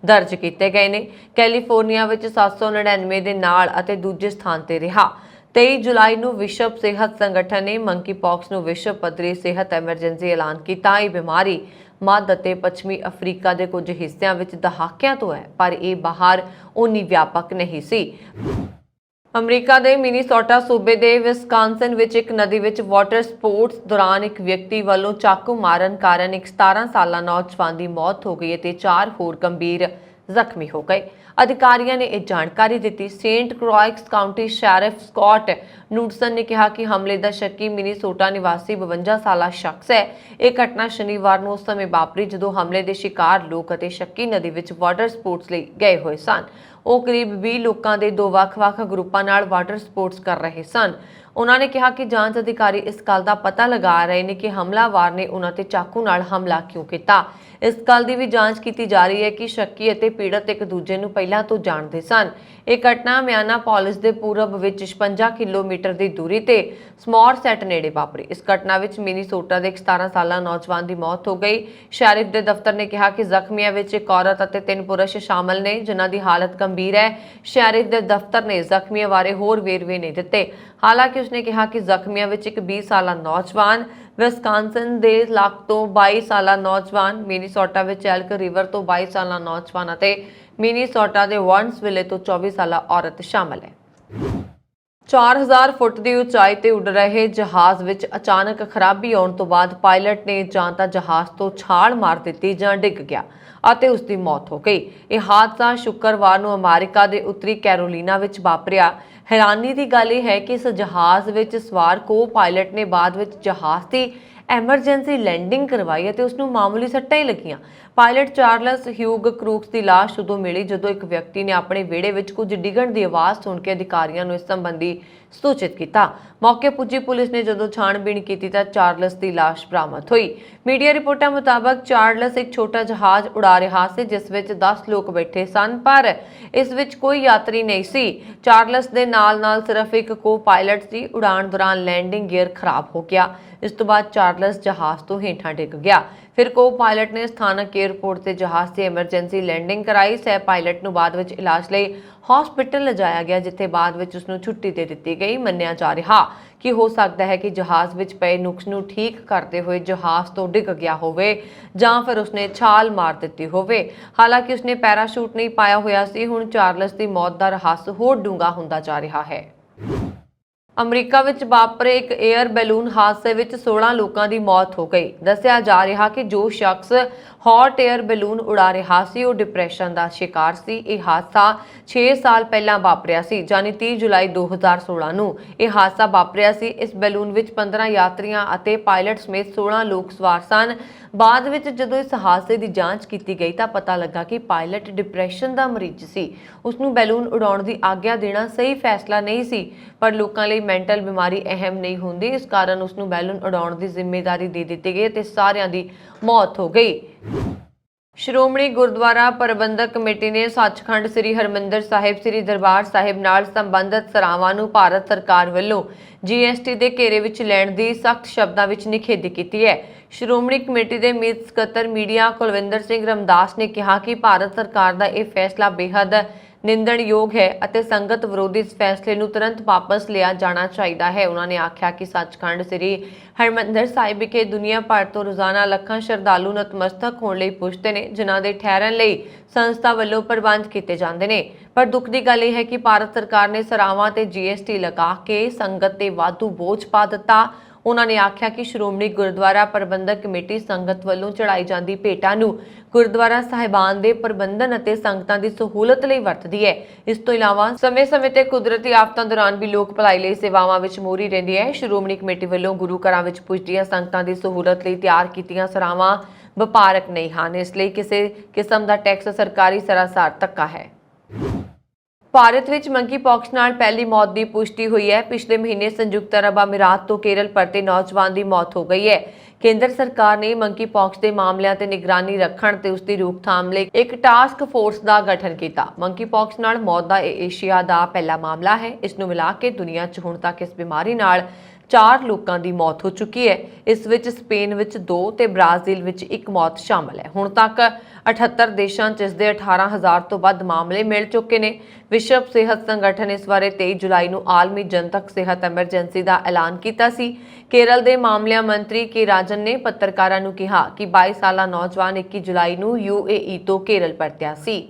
ਦਰਜ ਕੀਤੇ ਗਏ ਨੇ। ਕੈਲੀਫੋਰਨੀਆ ਵਿੱਚ 799 ਦੇ ਨਾਲ ਅਤੇ ਦੂਜੇ ਸਥਾਨ ਤੇ ਰਿਹਾ। 23 ਜੁਲਾਈ ਨੂੰ ਵਿਸ਼ਵ ਸਿਹਤ ਸੰਗਠਨ ਨੇ ਮੰਕੀ ਪੌਕਸ ਨੂੰ ਵਿਸ਼ਵ ਪੱਧਰੀ ਸਿਹਤ ਐਮਰਜੈਂਸੀ ਐਲਾਨ ਕੀਤਾ। ਇਹ ਬਿਮਾਰੀ ਮੱਧ ਅਤੇ ਪੱਛਮੀ ਅਫਰੀਕਾ ਦੇ ਕੁਝ ਹਿੱਸਿਆਂ ਵਿੱਚ ਦਹਾਕਿਆਂ ਤੋਂ ਹੈ, ਪਰ ਇਹ ਬਾਹਰ ਉਨੀ ਵਿਆਪਕ ਨਹੀਂ ਸੀ। ਅਮਰੀਕਾ ਦੇ ਮਿਨੀਸੋਟਾ ਸੂਬੇ ਦੇ ਵਿਸਕਾਂਸਨ ਵਿੱਚ ਇੱਕ ਨਦੀ ਵਿੱਚ ਵਾਟਰ ਸਪੋਰਟਸ ਦੌਰਾਨ ਇੱਕ ਵਿਅਕਤੀ ਵੱਲੋਂ ਚਾਕੂ ਮਾਰਨ ਕਾਰਨ ਇੱਕ 17 ਸਾਲਾ ਨੌਜਵਾਨ ਦੀ ਮੌਤ ਹੋ ਗਈ ਅਤੇ 4 ਹੋਰ ਗੰਭੀਰ ਜ਼ਖਮੀ ਹੋ ਗਏ। ਅਧਿਕਾਰੀਆਂ ਨੇ ਇਹ ਜਾਣਕਾਰੀ ਦਿੱਤੀ। ਸੇਂਟ ਕ੍ਰੋਇਕਸ ਕਾਉਂਟੀ ਸ਼ੈਰਿਫ ਸਕਾਟ ਨੂਡਸਨ ਨੇ ਕਿਹਾ ਕਿ ਹਮਲੇ ਦਾ ਸ਼ੱਕੀ ਮਿਨੀਸੋਟਾ ਨਿਵਾਸੀ 52 ਸਾਲਾ ਸ਼ਖਸ ਹੈ। ਇਹ ਘਟਨਾ ਸ਼ਨੀਵਾਰ ਨੂੰ ਉਸ ਸਮੇਂ ਵਾਪਰੀ ਜਦੋਂ ਹਮਲੇ ਦੇ ਸ਼ਿਕਾਰ ਲੋਕ ਅਤੇ ਸ਼ੱਕੀ ਨਦੀ ਵਿੱਚ ਵਾਟਰ ਸਪੋਰਟਸ ਲਈ ਗਏ ਹੋਏ ਸਨ। ਉਹ ਕਰੀਬ 20 ਲੋਕਾਂ ਦੇ 2 ਵੱਖ-ਵੱਖ ਗਰੁੱਪਾਂ ਨਾਲ ਵਾਟਰ ਸਪੋਰਟਸ ਕਰ ਰਹੇ ਸਨ। ਉਹਨਾਂ ਨੇ ਕਿਹਾ ਕਿ ਜਾਂਚ ਅਧਿਕਾਰੀ ਇਸ ਗੱਲ ਦਾ ਪਤਾ ਲਗਾ ਰਹੇ ਨੇ ਕਿ ਹਮਲਾਵਰ ਨੇ ਉਹਨਾਂ ਤੇ ਚਾਕੂ ਨਾਲ ਹਮਲਾ ਕਿਉਂ ਕੀਤਾ। ਇਸ ਗੱਲ ਦੀ ਵੀ ਜਾਂਚ ਕੀਤੀ ਜਾ ਰਹੀ ਹੈ ਕਿ ਸ਼ੱਕੀ ਅਤੇ ਪੀੜਤ ਇੱਕ ਦੂਜੇ ਨੂੰ ਪਹਿਲਾਂ ਤੋਂ ਜਾਣਦੇ ਸਨ। ਇਹ ਘਟਨਾ ਮਿਆਨਾਪੋਲਿਸ ਦੇ ਪੂਰਬ ਵਿੱਚ 56 ਕਿਲੋਮੀਟਰ ਦੀ ਦੂਰੀ ਤੇ ਸਮੌਰਸੈਟ ਨੇੜੇ ਵਾਪਰੀ। ਇਸ ਘਟਨਾ ਵਿੱਚ ਮਿਨੀਸੋਟਾ ਦੇ ਇੱਕ 17 ਸਾਲਾ ਨੌਜਵਾਨ ਦੀ ਮੌਤ ਹੋ ਗਈ। ਸ਼ੈਰਿਫ ਦੇ ਦਫ਼ਤਰ ਨੇ ਕਿਹਾ ਕਿ ਜ਼ਖਮੀਆਂ ਵਿੱਚ ਇੱਕ ਔਰਤ ਅਤੇ 3 ਪੁਰਸ਼ ਸ਼ਾਮਲ ਨੇ ਜਿਨ੍ਹਾਂ ਦੀ ਹਾਲਤ ਗੰਭੀਰ ਹੈ। ਸ਼ੈਰਿਫ ਦੇ ਦਫ਼ਤਰ ਨੇ ਜ਼ਖਮੀਆਂ ਬਾਰੇ ਹੋਰ ਵੇਰਵੇ ਨਹੀਂ ਦਿੱਤੇ। ਹਾਲਾਂਕਿ ਉਸਨੇ ਕਿਹਾ ਕਿ ਜ਼ਖਮੀਆਂ ਵਿੱਚ ਇੱਕ 20 ਸਾਲਾ ਨੌਜਵਾਨ, ਵਿਸਕਾਂਸਨ ਦੇ ਲੱਕ ਤੋਂ 22 ਸਾਲਾ ਨੌਜਵਾਨ, ਮਿਨੀਸੋਟਾ ਵਿੱਚ ਐਲਕ ਰਿਵਰ ਤੋਂ 22 ਸਾਲਾ ਨੌਜਵਾਨ ਅਤੇ ਮਿਨੀਸੋਟਾ ਦੇ ਵਾਰਨਸਵਿਲੇ ਤੋਂ 24 ਸਾਲਾ ਔਰਤ ਸ਼ਾਮਲ ਹੈ। 4000 ਫੁੱਟ ਦੀ ਉਚਾਈ ਤੇ ਉੱਡ ਰਹੇ ਜਹਾਜ਼ ਵਿੱਚ ਅਚਾਨਕ ਖਰਾਬੀ ਆਉਣ ਤੋਂ ਬਾਅਦ ਪਾਇਲਟ ਨੇ ਜਾਂ ਤਾਂ ਜਹਾਜ਼ ਤੋਂ ਛਾਲ ਮਾਰ ਦਿੱਤੀ ਜਾਂ ਡਿੱਗ ਗਿਆ ਅਤੇ ਉਸ ਦੀ ਮੌਤ ਹੋ ਗਈ। ਇਹ ਹਾਦਸਾ ਸ਼ੁੱਕਰਵਾਰ ਨੂੰ ਅਮਰੀਕਾ ਦੇ ਉੱਤਰੀ ਕੈਰੋਲੀਨਾ ਵਿੱਚ ਵਾਪਰਿਆ। ਹੈਰਾਨੀ ਦੀ ਗੱਲ ਇਹ ਹੈ ਕਿ ਇਸ ਜਹਾਜ਼ ਵਿੱਚ ਸਵਾਰ ਕੋ-ਪਾਇਲਟ ਨੇ ਬਾਅਦ ਵਿੱਚ ਜਹਾਜ਼ ਦੀ ਐਮਰਜੈਂਸੀ ਲੈਂਡਿੰਗ ਕਰਵਾਈ ਅਤੇ ਉਸ ਨੂੰ ਮਾਮੂਲੀ ਸੱਟਾਂ ਹੀ ਲੱਗੀਆਂ, ਪਾਇਲਟ ਚਾਰਲਸ ਹਿਊਗ ਕਰੂਕਸ ਦੀ ਲਾਸ਼ ਉਦੋਂ ਮਿਲੀ ਜਦੋਂ ਇੱਕ ਵਿਅਕਤੀ ਨੇ ਆਪਣੇ ਵਿਹੜੇ ਵਿੱਚ ਕੁਝ ਡਿੱਗਣ ਦੀ ਆਵਾਜ਼ ਸੁਣ ਕੇ ਅਧਿਕਾਰੀਆਂ ਨੂੰ ਇਸ ਸੰਬੰਧੀ ਸੂਚਿਤ ਕੀਤਾ। ਮੌਕੇ ਪੁੱਜੀ ਪੁਲਿਸ ਨੇ ਜਦੋਂ ਛਾਣਬੀਣ ਕੀਤੀ ਤਾਂ ਚਾਰਲਸ ਦੀ ਲਾਸ਼ ਬਰਾਮਦ ਹੋਈ। ਮੀਡੀਆ ਰਿਪੋਰਟਾਂ ਮੁਤਾਬਕ ਚਾਰਲਸ ਇੱਕ ਛੋਟਾ ਜਹਾਜ਼ ਉਡਾ ਰਿਹਾ ਸੀ ਜਿਸ ਵਿੱਚ 10 ਲੋਕ ਬੈਠੇ ਸਨ, ਪਰ ਇਸ ਵਿੱਚ ਕੋਈ ਯਾਤਰੀ ਨਹੀਂ ਸੀ। ਚਾਰਲਸ ਦੇ ਨਾਲ-ਨਾਲ ਸਿਰਫ ਇੱਕ ਕੋ-ਪਾਇਲਟ ਸੀ। ਉਡਾਣ ਦੌਰਾਨ ਲੈਂਡਿੰਗ ਗੀਅਰ ਖਰਾਬ ਹੋ ਗਿਆ। ਇਸ ਤੋਂ ਬਾਅਦ ਚਾਰਲਸ ਜਹਾਜ਼ ਤੋਂ ਹੇਠਾਂ ਡਿੱਗ ਗਿਆ। ਫਿਰ ਕੋ-ਪਾਇਲਟ ਨੇ ਸਥਾਨਕ ਏਅਰਪੋਰਟ ਤੇ ਜਹਾਜ਼ ਦੀ ਐਮਰਜੈਂਸੀ ਲੈਂਡਿੰਗ ਕਰਾਈ। ਸਹਿ ਪਾਇਲਟ ਨੂੰ ਬਾਅਦ ਵਿੱਚ ਇਲਾਜ ਲਈ ਹਸਪਤਾਲ ਲਿਜਾਇਆ ਗਿਆ, ਜਿੱਥੇ ਬਾਅਦ ਵਿੱਚ ਉਸ ਨੂੰ ਛੁੱਟੀ ਦੇ ਦਿੱਤੀ ਗਈ। ਮੰਨਿਆ ਜਾ ਰਿਹਾ ਕਿ ਹੋ ਸਕਦਾ ਹੈ ਕਿ ਜਹਾਜ਼ ਵਿੱਚ ਪਏ ਨੁਕਸ ਨੂੰ ਠੀਕ ਕਰਦੇ ਹੋਏ ਜਹਾਜ਼ ਤੋਂ ਡਿੱਗ ਗਿਆ ਹੋਵੇ ਜਾਂ ਫਿਰ ਉਸਨੇ ਛਾਲ ਮਾਰ ਦਿੱਤੀ ਹੋਵੇ। ਹਾਲਾਂਕਿ ਉਸਨੇ ਪੈਰਾਸ਼ੂਟ ਨਹੀਂ ਪਾਇਆ ਹੋਇਆ ਸੀ। ਹੁਣ ਚਾਰਲਸ ਦੀ ਮੌਤ ਦਾ ਰਹੱਸ ਹੋਰ ਡੂੰਘਾ ਹੁੰਦਾ ਜਾ ਰਿਹਾ ਹੈ। ਅਮਰੀਕਾ ਵਿੱਚ ਵਾਪਰੇ ਇੱਕ 에ਅਰ ਬੈਲੂਨ ਹਾਦਸੇ ਵਿੱਚ 16 ਲੋਕਾਂ ਦੀ ਮੌਤ ਹੋ ਗਈ। ਦੱਸਿਆ ਜਾ ਰਿਹਾ ਕਿ ਜੋ ਸ਼ਖਸ ਹੌਟ 에ਅਰ ਬੈਲੂਨ ਉਡਾ ਰਿਹਾ ਸੀ ਉਹ ਡਿਪਰੈਸ਼ਨ ਦਾ ਸ਼ਿਕਾਰ ਸੀ। ਇਹ ਹਾਦਸਾ 6 ਸਾਲ ਪਹਿਲਾਂ ਵਾਪਰਿਆ ਸੀ, ਯਾਨੀ 30 ਜੁਲਾਈ 2016 ਨੂੰ ਇਹ ਹਾਦਸਾ ਵਾਪਰਿਆ ਸੀ। ਇਸ ਬੈਲੂਨ ਵਿੱਚ 15 ਯਾਤਰੀਆਂ ਅਤੇ ਪਾਇਲਟ ਸਮੇਤ 16 ਲੋਕ ਸਵਾਰ ਸਨ। ਬਾਅਦ ਵਿੱਚ ਜਦੋਂ ਇਸ ਹਾਦਸੇ ਦੀ ਜਾਂਚ ਕੀਤੀ ਗਈ ਤਾਂ ਪਤਾ ਲੱਗਾ ਕਿ ਪਾਇਲਟ ਡਿਪਰੈਸ਼ਨ ਦਾ ਮਰੀਜ਼ ਸੀ। ਉਸ ਨੂੰ ਬੈਲੂਨ ਉਡਾਉਣ ਦੀ ਆਗਿਆ ਦੇਣਾ ਸਹੀ ਫੈਸਲਾ ਨਹੀਂ ਸੀ, ਪਰ ਲੋਕਾਂ ਲਈ ਮੈਂਟਲ ਬਿਮਾਰੀ ਅਹਿਮ ਨਹੀਂ ਹੁੰਦੀ। ਇਸ ਕਾਰਨ ਉਸ ਨੂੰ ਬੈਲੂਨ ਉਡਾਉਣ ਦੀ ਜ਼ਿੰਮੇਵਾਰੀ ਦੇ ਦਿੱਤੀ ਗਈ ਅਤੇ ਸਾਰਿਆਂ ਦੀ ਮੌਤ ਹੋ ਗਈ। ਸ਼੍ਰੋਮਣੀ ਗੁਰਦੁਆਰਾ ਪ੍ਰਬੰਧਕ ਕਮੇਟੀ ਨੇ ਸੱਚਖੰਡ ਸ੍ਰੀ ਹਰਿਮੰਦਰ ਸਾਹਿਬ ਸ੍ਰੀ ਦਰਬਾਰ ਸਾਹਿਬ ਨਾਲ ਸੰਬੰਧਿਤ ਸਰਾਵਾਂ ਨੂੰ ਭਾਰਤ ਸਰਕਾਰ ਵੱਲੋਂ GST ਦੇ ਘੇਰੇ ਵਿੱਚ ਲੈਣ ਦੀ ਸਖਤ ਸ਼ਬਦਾਂ ਵਿੱਚ ਨਿਖੇਧੀ ਕੀਤੀ ਹੈ। ਸ਼੍ਰੋਮਣੀ ਕਮੇਟੀ ਦੇ ਮੀਤ ਸਕੱਤਰ ਮੀਡੀਆ ਕੁਲਵਿੰਦਰ ਸਿੰਘ ਰਮਦਾਸ ਨੇ ਕਿਹਾ ਕਿ ਭਾਰਤ ਸਰਕਾਰ ਦਾ ਇਹ ਫੈਸਲਾ ਬੇਹੱਦ ਨਿੰਦਣਯੋਗ ਹੈ ਅਤੇ ਸੰਗਤ ਵਿਰੋਧੀ ਇਸ ਫੈਸਲੇ ਨੂੰ ਤੁਰੰਤ ਵਾਪਸ ਲਿਆ ਜਾਣਾ ਚਾਹੀਦਾ ਹੈ। ਉਹਨਾਂ ਨੇ ਆਖਿਆ ਕਿ ਸੱਚਖੰਡ ਸ੍ਰੀ ਹਰਿਮੰਦਰ ਸਾਹਿਬ ਵਿਖੇ ਦੁਨੀਆ ਭਰ ਤੋਂ ਰੋਜ਼ਾਨਾ ਲੱਖਾਂ ਸ਼ਰਧਾਲੂ ਨਤਮਸਤਕ ਹੋਣ ਲਈ ਪੁੱਜਦੇ ਨੇ, ਜਿਨ੍ਹਾਂ ਦੇ ਠਹਿਰਨ ਲਈ ਸੰਸਥਾ ਵੱਲੋਂ ਪ੍ਰਬੰਧ ਕੀਤੇ ਜਾਂਦੇ ਨੇ। ਪਰ ਦੁੱਖ ਦੀ ਗੱਲ ਇਹ ਹੈ ਕਿ ਭਾਰਤ ਸਰਕਾਰ ਨੇ ਸਰਾਵਾਂ ਤੇ GST ਲਗਾ ਕੇ ਸੰਗਤ ਤੇ ਵਾਧੂ ਬੋਝ ਪਾ ਦਿੱਤਾ। ਉਹਨਾਂ ਨੇ ਆਖਿਆ ਕਿ ਸ਼੍ਰੋਮਣੀ ਗੁਰਦੁਆਰਾ ਪ੍ਰਬੰਧਕ ਕਮੇਟੀ ਸੰਗਤ ਵੱਲੋਂ ਚੜਾਈ ਜਾਂਦੀ ਭੇਟਾਂ ਨੂੰ ਗੁਰਦੁਆਰਾ ਸਾਹਿਬਾਨ ਦੇ ਪ੍ਰਬੰਧਨ ਅਤੇ ਸੰਗਤਾਂ ਦੀ ਸਹੂਲਤ ਲਈ ਵਰਤਦੀ ਹੈ। ਇਸ ਤੋਂ ਇਲਾਵਾ ਸਮੇਂ-ਸਮੇਂ ਤੇ ਕੁਦਰਤੀ ਆਫਤਾਂ ਦੌਰਾਨ ਵੀ ਲੋਕ ਭਲਾਈ ਲਈ ਸੇਵਾਵਾਂ ਵਿੱਚ ਮੋਹਰੀ ਰਹਿੰਦੀ ਹੈ। ਸ਼੍ਰੋਮਣੀ ਕਮੇਟੀ ਵੱਲੋਂ ਗੁਰੂ ਘਰਾਂ ਵਿੱਚ ਪੁੱਜਦੀਆਂ ਸੰਗਤਾਂ ਦੀ ਸਹੂਲਤ ਲਈ ਤਿਆਰ ਕੀਤੀਆਂ ਸਰਾਵਾਂ ਵਪਾਰਕ ਨਹੀਂ ਹਨ, ਇਸ ਲਈ ਕਿਸੇ ਕਿਸਮ ਦਾ ਟੈਕਸ ਸਰਕਾਰੀ ਸਰਾਸਰ ਧੱਕਾ ਹੈ। ਭਾਰਤ ਵਿੱਚ ਮੰਕੀ-ਪੌਕਸ ਨਾਲ ਪਹਿਲੀ ਮੌਤ ਦੀ ਪੁਸ਼ਟੀ ਹੋਈ ਹੈ। ਪਿਛਲੇ ਮਹੀਨੇ ਸੰਯੁਕਤ ਅਰਬ ਅਮੀਰਾਤ ਤੋਂ ਕੇਰਲ ਪਰਤੇ ਨੌਜਵਾਨ ਦੀ ਮੌਤ ਹੋ ਗਈ ਹੈ। ਕੇਂਦਰ ਸਰਕਾਰ ਨੇ ਮੰਕੀ-ਪੌਕਸ ਦੇ ਮਾਮਲਿਆਂ ਤੇ ਨਿਗਰਾਨੀ ਰੱਖਣ ਤੇ ਉਸ ਦੀ ਰੋਕਥਾਮ ਲਈ ਇੱਕ ਟਾਸਕ ਫੋਰਸ ਦਾ ਗਠਨ ਕੀਤਾ। ਮੰਕੀ-ਪੌਕਸ ਨਾਲ ਮੌਤ ਦਾ ਇਹ ਏਸ਼ੀਆ ਦਾ ਪਹਿਲਾ ਮਾਮਲਾ ਹੈ। ਇਸ ਨੂੰ ਮਿਲਾ ਕੇ ਦੁਨੀਆ 'ਚ ਹੁਣ ਤੱਕ ਇਸ ਬਿਮਾਰੀ ਨਾਲ 4 ਲੋਕਾਂ ਦੀ ਮੌਤ ਹੋ ਚੁੱਕੀ ਹੈ। ਇਸ ਵਿੱਚ ਸਪੇਨ ਵਿੱਚ 2 ਤੇ ਬ੍ਰਾਜ਼ੀਲ ਵਿੱਚ 1 ਮੌਤ ਸ਼ਾਮਲ ਹੈ। ਹੁਣ ਤੱਕ 78 ਦੇਸ਼ਾਂ 'ਚ ਇਸ ਦੇ 18,000 ਤੋਂ ਵੱਧ ਮਾਮਲੇ ਮਿਲ ਚੁੱਕੇ ਨੇ। ਵਿਸ਼ਵ ਸਿਹਤ ਸੰਗਠਨ ਇਸ ਬਾਰੇ 23 ਜੁਲਾਈ ਨੂੰ ਆਲਮੀ ਜਨਤਕ ਸਿਹਤ ਐਮਰਜੈਂਸੀ ਦਾ ਐਲਾਨ ਕੀਤਾ ਸੀ। ਕੇਰਲ ਦੇ ਮਾਮਲਿਆਂ ਮੰਤਰੀ ਕੇ ਰਾਜਨ ਨੇ ਪੱਤਰਕਾਰਾਂ ਨੂੰ ਕਿਹਾ ਕਿ 22 ਸਾਲਾ ਨੌਜਵਾਨ 21 ਜੁਲਾਈ ਨੂੰ UAE ਤੋਂ ਕੇਰਲ ਪਰਤਿਆ ਸੀ।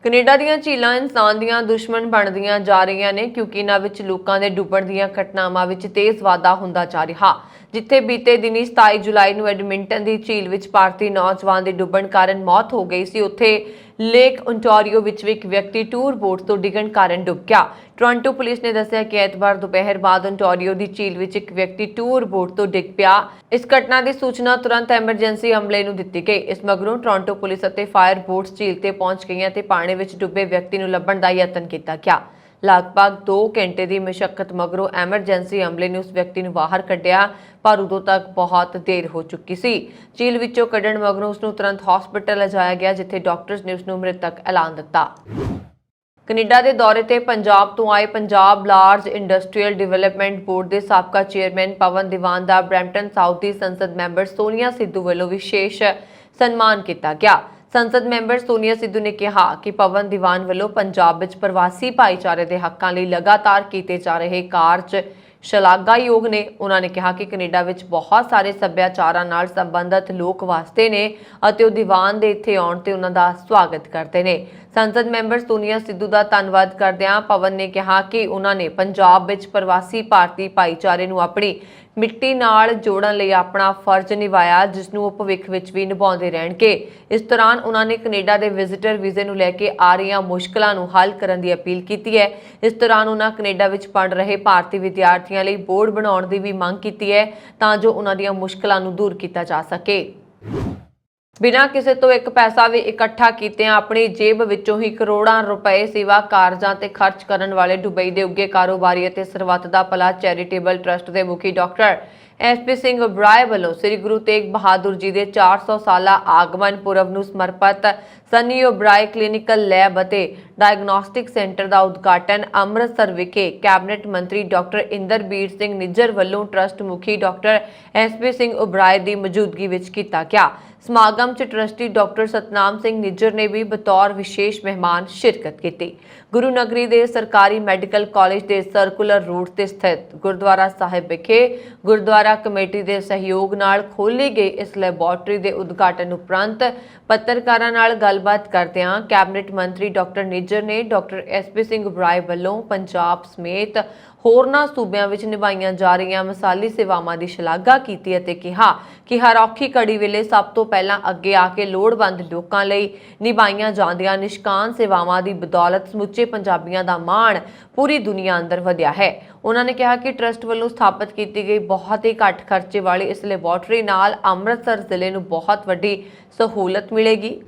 ਕੈਨੇਡਾ ਦੀਆਂ ਝੀਲਾਂ ਇਨਸਾਨ ਦੀਆਂ ਦੁਸ਼ਮਣ ਬਣਦੀਆਂ ਜਾ ਰਹੀਆਂ ਨੇ, ਕਿਉਂਕਿ ਇਹਨਾਂ ਵਿੱਚ ਲੋਕਾਂ ਦੇ ਡੁੱਬਣ ਦੀਆਂ ਘਟਨਾਵਾਂ ਵਿੱਚ ਤੇਜ਼ ਵਾਧਾ ਹੁੰਦਾ ਜਾ ਰਿਹਾ। ਜਿੱਥੇ ਬੀਤੇ ਦਿਨੀ 27 ਜੁਲਾਈ ਨੂੰ ਐਡਮਿੰਟਨ ਦੀ ਝੀਲ ਵਿੱਚ ਭਾਰਤੀ ਨੌਜਵਾਨ ਦੇ ਡੁੱਬਣ ਕਾਰਨ ਮੌਤ ਹੋ ਗਈ ਸੀ, ਉੱਥੇ ਲੇਕ ਓਨਟਾਰੀਓ ਵਿੱਚ ਵੀ ਇੱਕ ਵਿਅਕਤੀ ਟੂਰ ਬੋਟ ਤੋਂ ਡਿੱਗਣ ਕਾਰਨ ਡੁੱਬ ਗਿਆ। ਟੋਰਾਂਟੋ ਪੁਲਿਸ ਨੇ ਦੱਸਿਆ ਕਿ ਐਤਵਾਰ ਦੁਪਹਿਰ ਬਾਅਦ ਓਨਟਾਰੀਓ ਦੀ ਝੀਲ ਵਿੱਚ ਇੱਕ ਵਿਅਕਤੀ ਟੂਰ ਬੋਟ ਤੋਂ ਡਿੱਗ ਪਿਆ। ਇਸ ਘਟਨਾ ਦੀ ਸੂਚਨਾ ਤੁਰੰਤ ਐਮਰਜੈਂਸੀ ਅਮਲੇ ਨੂੰ ਦਿੱਤੀ ਗਈ। ਇਸ ਮਗਰੋਂ ਟੋਰਾਂਟੋ ਪੁਲਿਸ ਅਤੇ ਫਾਇਰ ਬੋਟਸ ਝੀਲ ਤੇ ਪਹੁੰਚ ਗਈਆਂ ਤੇ ਪਾਣੀ ਵਿੱਚ ਡੁੱਬੇ ਵਿਅਕਤੀ ਨੂੰ ਲੱਭਣ ਦਾ ਯਤਨ ਕੀਤਾ ਗਿਆ। ਲਗਭਗ 2 ਘੰਟੇ ਦੀ ਮਸ਼ੱਕਤ ਮਗਰੋਂ ਐਮਰਜੈਂਸੀ ਅਮਲੇ ਨੇ ਉਸ ਵਿਅਕਤੀ ਨੂੰ ਬਾਹਰ ਕੱਢਿਆ, ਪਰ ਉਦੋਂ ਤੱਕ ਬਹੁਤ ਦੇਰ ਹੋ ਚੁੱਕੀ ਸੀ। ਝੀਲ ਵਿੱਚੋਂ ਕੱਢਣ ਮਗਰੋਂ ਉਸ ਨੂੰ ਤੁਰੰਤ ਹਸਪਤਾਲ ਲਿਜਾਇਆ ਗਿਆ, ਜਿੱਥੇ ਡਾਕਟਰਸ ਨੇ ਉਸ ਨੂੰ ਮ੍ਰਿਤਕ ਐਲਾਨ ਦਿੱਤਾ। ਕੈਨੇਡਾ ਦੇ ਦੌਰੇ ਤੇ ਪੰਜਾਬ ਤੋਂ ਆਏ Punjab large industrial development board ਦੇ ਸਾਬਕਾ ਚੇਅਰਮੈਨ ਪਵਨ ਦੀਵਾਨ ਦਾ ਬਰੈਂਪਟਨ ਸਾਊਥ ਦੀ ਸੰਸਦ ਮੈਂਬਰ ਸੋਨੀਆ ਸਿੱਧੂ ਵੱਲੋਂ ਵਿਸ਼ੇਸ਼ ਸਨਮਾਨ ਕੀਤਾ ਗਿਆ। ਸੰਸਦ ਮੈਂਬਰ ਸੋਨੀਆ ਸਿੱਧੂ ਨੇ ਕਿਹਾ ਕਿ ਪਵਨ ਦੀਵਾਨ ਵੱਲੋਂ ਪੰਜਾਬ ਵਿੱਚ ਪ੍ਰਵਾਸੀ ਭਾਈਚਾਰੇ ਦੇ ਹੱਕਾਂ ਲਈ ਲਗਾਤਾਰ ਕੀਤੇ ਜਾ ਰਹੇ ਕਾਰਜ ਸ਼ਲਾਘਾਯੋਗ ਨੇ। ਉਹਨਾਂ ਨੇ ਕਿਹਾ ਕਿ ਕੈਨੇਡਾ ਵਿੱਚ ਬਹੁਤ ਸਾਰੇ ਸੱਭਿਆਚਾਰਾਂ ਨਾਲ ਸੰਬੰਧਿਤ ਲੋਕ ਵਸਦੇ ਨੇ ਅਤੇ ਉਹ ਦੀਵਾਨ ਦੇ ਇੱਥੇ ਆਉਣ ਤੇ ਉਹਨਾਂ ਦਾ ਸਵਾਗਤ ਕਰਦੇ ਨੇ। ਸੰਸਦ ਮੈਂਬਰ ਸੋਨੀਆ ਸਿੱਧੂ ਦਾ ਧੰਨਵਾਦ ਕਰਦਿਆਂ ਪਵਨ ਨੇ ਕਿਹਾ ਕਿ ਉਹਨਾਂ ਨੇ ਪੰਜਾਬ ਵਿੱਚ ਪ੍ਰਵਾਸੀ ਭਾਰਤੀ ਭਾਈਚਾਰੇ ਨੂੰ ਆਪਣੀ ਮਿੱਟੀ ਨਾਲ ਜੋੜਨ ਲਈ ਆਪਣਾ ਫਰਜ਼ ਨਿਭਾਇਆ, ਜਿਸ ਨੂੰ ਉਹ ਭਵਿੱਖ ਵਿੱਚ ਵੀ ਨਿਭਾਉਂਦੇ ਰਹਿਣਗੇ। ਇਸ ਦੌਰਾਨ ਉਹਨਾਂ ਨੇ ਕੈਨੇਡਾ ਦੇ ਵਿਜ਼ਿਟਰ ਵੀਜ਼ੇ ਨੂੰ ਲੈ ਕੇ ਆ ਰਹੀਆਂ ਮੁਸ਼ਕਲਾਂ ਨੂੰ ਹੱਲ ਕਰਨ ਦੀ ਅਪੀਲ ਕੀਤੀ ਹੈ। ਇਸ ਦੌਰਾਨ ਉਹਨਾਂ ਕੈਨੇਡਾ ਵਿੱਚ ਪੜ੍ਹ ਰਹੇ ਭਾਰਤੀ ਵਿਦਿਆਰਥੀਆਂ ਲਈ ਬੋਰਡ ਬਣਾਉਣ ਦੀ ਵੀ ਮੰਗ ਕੀਤੀ ਹੈ, ਤਾਂ ਜੋ ਉਹਨਾਂ ਦੀਆਂ ਮੁਸ਼ਕਲਾਂ ਨੂੰ ਦੂਰ ਕੀਤਾ ਜਾ ਸਕੇ। ਬਿਨਾਂ ਕਿਸੇ ਤੋਂ ਇੱਕ ਪੈਸਾ ਵੀ ਇਕੱਠਾ ਕੀਤਿਆਂ ਆਪਣੀ ਜੇਬ ਵਿੱਚੋਂ ਹੀ ਕਰੋੜਾਂ ਰੁਪਏ ਸੇਵਾ ਕਾਰਜਾਂ ਤੇ ਖਰਚ ਕਰਨ ਵਾਲੇ ਦੁਬਈ ਦੇ ਉੱਗੇ ਕਾਰੋਬਾਰੀ ਅਤੇ ਸਰਬੱਤ ਦਾ ਭਲਾ ਚੈਰੀਟੇਬਲ ਟਰਸਟ ਦੇ ਮੁਖੀ ਡਾਕਟਰ SP ਸਿੰਘ ਉਬਰਾਏ ਵੱਲੋਂ ਸ੍ਰੀ ਗੁਰੂ ਤੇਗ ਬਹਾਦਰ ਜੀ ਦੇ 400 ਸਾਲਾ ਆਗਮਨ ਪੁਰਬ ਨੂੰ ਸਮਰਪਿਤ ਸਨੀ ਉਬਰਾਏ ਕਲੀਨਿਕਲ ਲੈਬ ਅਤੇ ਡਾਇਗਨੋਸਟਿਕ ਸੈਂਟਰ ਦਾ ਉਦਘਾਟਨ ਅੰਮ੍ਰਿਤਸਰ ਵਿਖੇ ਕੈਬਨਿਟ ਮੰਤਰੀ ਡਾਕਟਰ ਇੰਦਰਬੀਰ ਸਿੰਘ ਨਿੱਜਰ ਵੱਲੋਂ ਟਰਸਟ ਮੁਖੀ ਡਾਕਟਰ SP ਸਿੰਘ ਉਬਰਾਏ ਦੀ ਮੌਜੂਦਗੀ ਵਿੱਚ ਕੀਤਾ ਗਿਆ। ਸਮਾਗਮ 'ਚ ਟਰਸਟੀ ਡਾਕਟਰ ਸਤਨਾਮ ਸਿੰਘ ਨਿੱਜਰ ਨੇ ਵੀ ਬਤੌਰ ਵਿਸ਼ੇਸ਼ ਮਹਿਮਾਨ ਸ਼ਿਰਕਤ ਕੀਤੀ। ਗੁਰੂ ਨਗਰੀ ਦੇ ਸਰਕਾਰੀ ਮੈਡੀਕਲ ਕਾਲਜ ਦੇ ਸਰਕੂਲਰ ਰੂਟ ਤੇ ਸਥਿਤ ਗੁਰਦੁਆਰਾ ਸਾਹਿਬ ਵਿਖੇ ਗੁਰਦੁਆਰਾ ਕਮੇਟੀ ਦੇ ਸਹਿਯੋਗ ਨਾਲ ਖੋਲ੍ਹੀ ਗਈ ਇਸ ਲੈਬੋਰੇਟਰੀ ਦੇ ਉਦਘਾਟਨ ਉਪਰੰਤ ਪੱਤਰਕਾਰਾਂ ਨਾਲ ਗੱਲਬਾਤ ਕਰਦਿਆਂ ਕੈਬਨਿਟ ਮੰਤਰੀ ਡਾਕਟਰ ਨਿੱਜਰ ਨੇ ਡਾਕਟਰ SP ਸਿੰਘ ਉਬਰਾਏ ਵੱਲੋਂ ਪੰਜਾਬ ਸਮੇਤ ਹੋਰਨਾਂ ਸੂਬਿਆਂ ਵਿੱਚ ਨਿਭਾਈਆਂ ਜਾ ਰਹੀਆਂ ਮਿਸਾਲੀ ਸੇਵਾਵਾਂ ਦੀ ਸ਼ਲਾਘਾ ਕੀਤੀ ਅਤੇ ਕਿਹਾ ਕਿ ਹਰ ਔਖੀ ਘੜੀ ਵੇਲੇ ਸਭ ਤੋਂ ਪਹਿਲਾਂ ਅੱਗੇ ਆ ਕੇ ਲੋੜਵੰਦ ਲੋਕਾਂ ਲਈ ਨਿਭਾਈਆਂ ਜਾਂਦੀਆਂ ਨਿਸ਼ਕਾਮ ਸੇਵਾਵਾਂ ਦੀ ਬਦੌਲਤ ਸਮੁੱਚੇ ਪੰਜਾਬੀਆਂ ਦਾ ਮਾਣ ਪੂਰੀ ਦੁਨੀਆ ਅੰਦਰ ਵਧਿਆ ਹੈ। ਉਹਨਾਂ ਨੇ ਕਿਹਾ ਕਿ ਟਰਸਟ ਵੱਲੋਂ ਸਥਾਪਿਤ ਕੀਤੀ ਗਈ ਬਹੁਤ ਹੀ ਘੱਟ ਖਰਚੇ ਵਾਲੀ ਇਸ ਲੈਬੋਰੇਟਰੀ ਨਾਲ ਅੰਮ੍ਰਿਤਸਰ ਜ਼ਿਲ੍ਹੇ ਨੂੰ ਬਹੁਤ ਵੱਡੀ ਸਹੂਲਤ ਮਿਲੇਗੀ।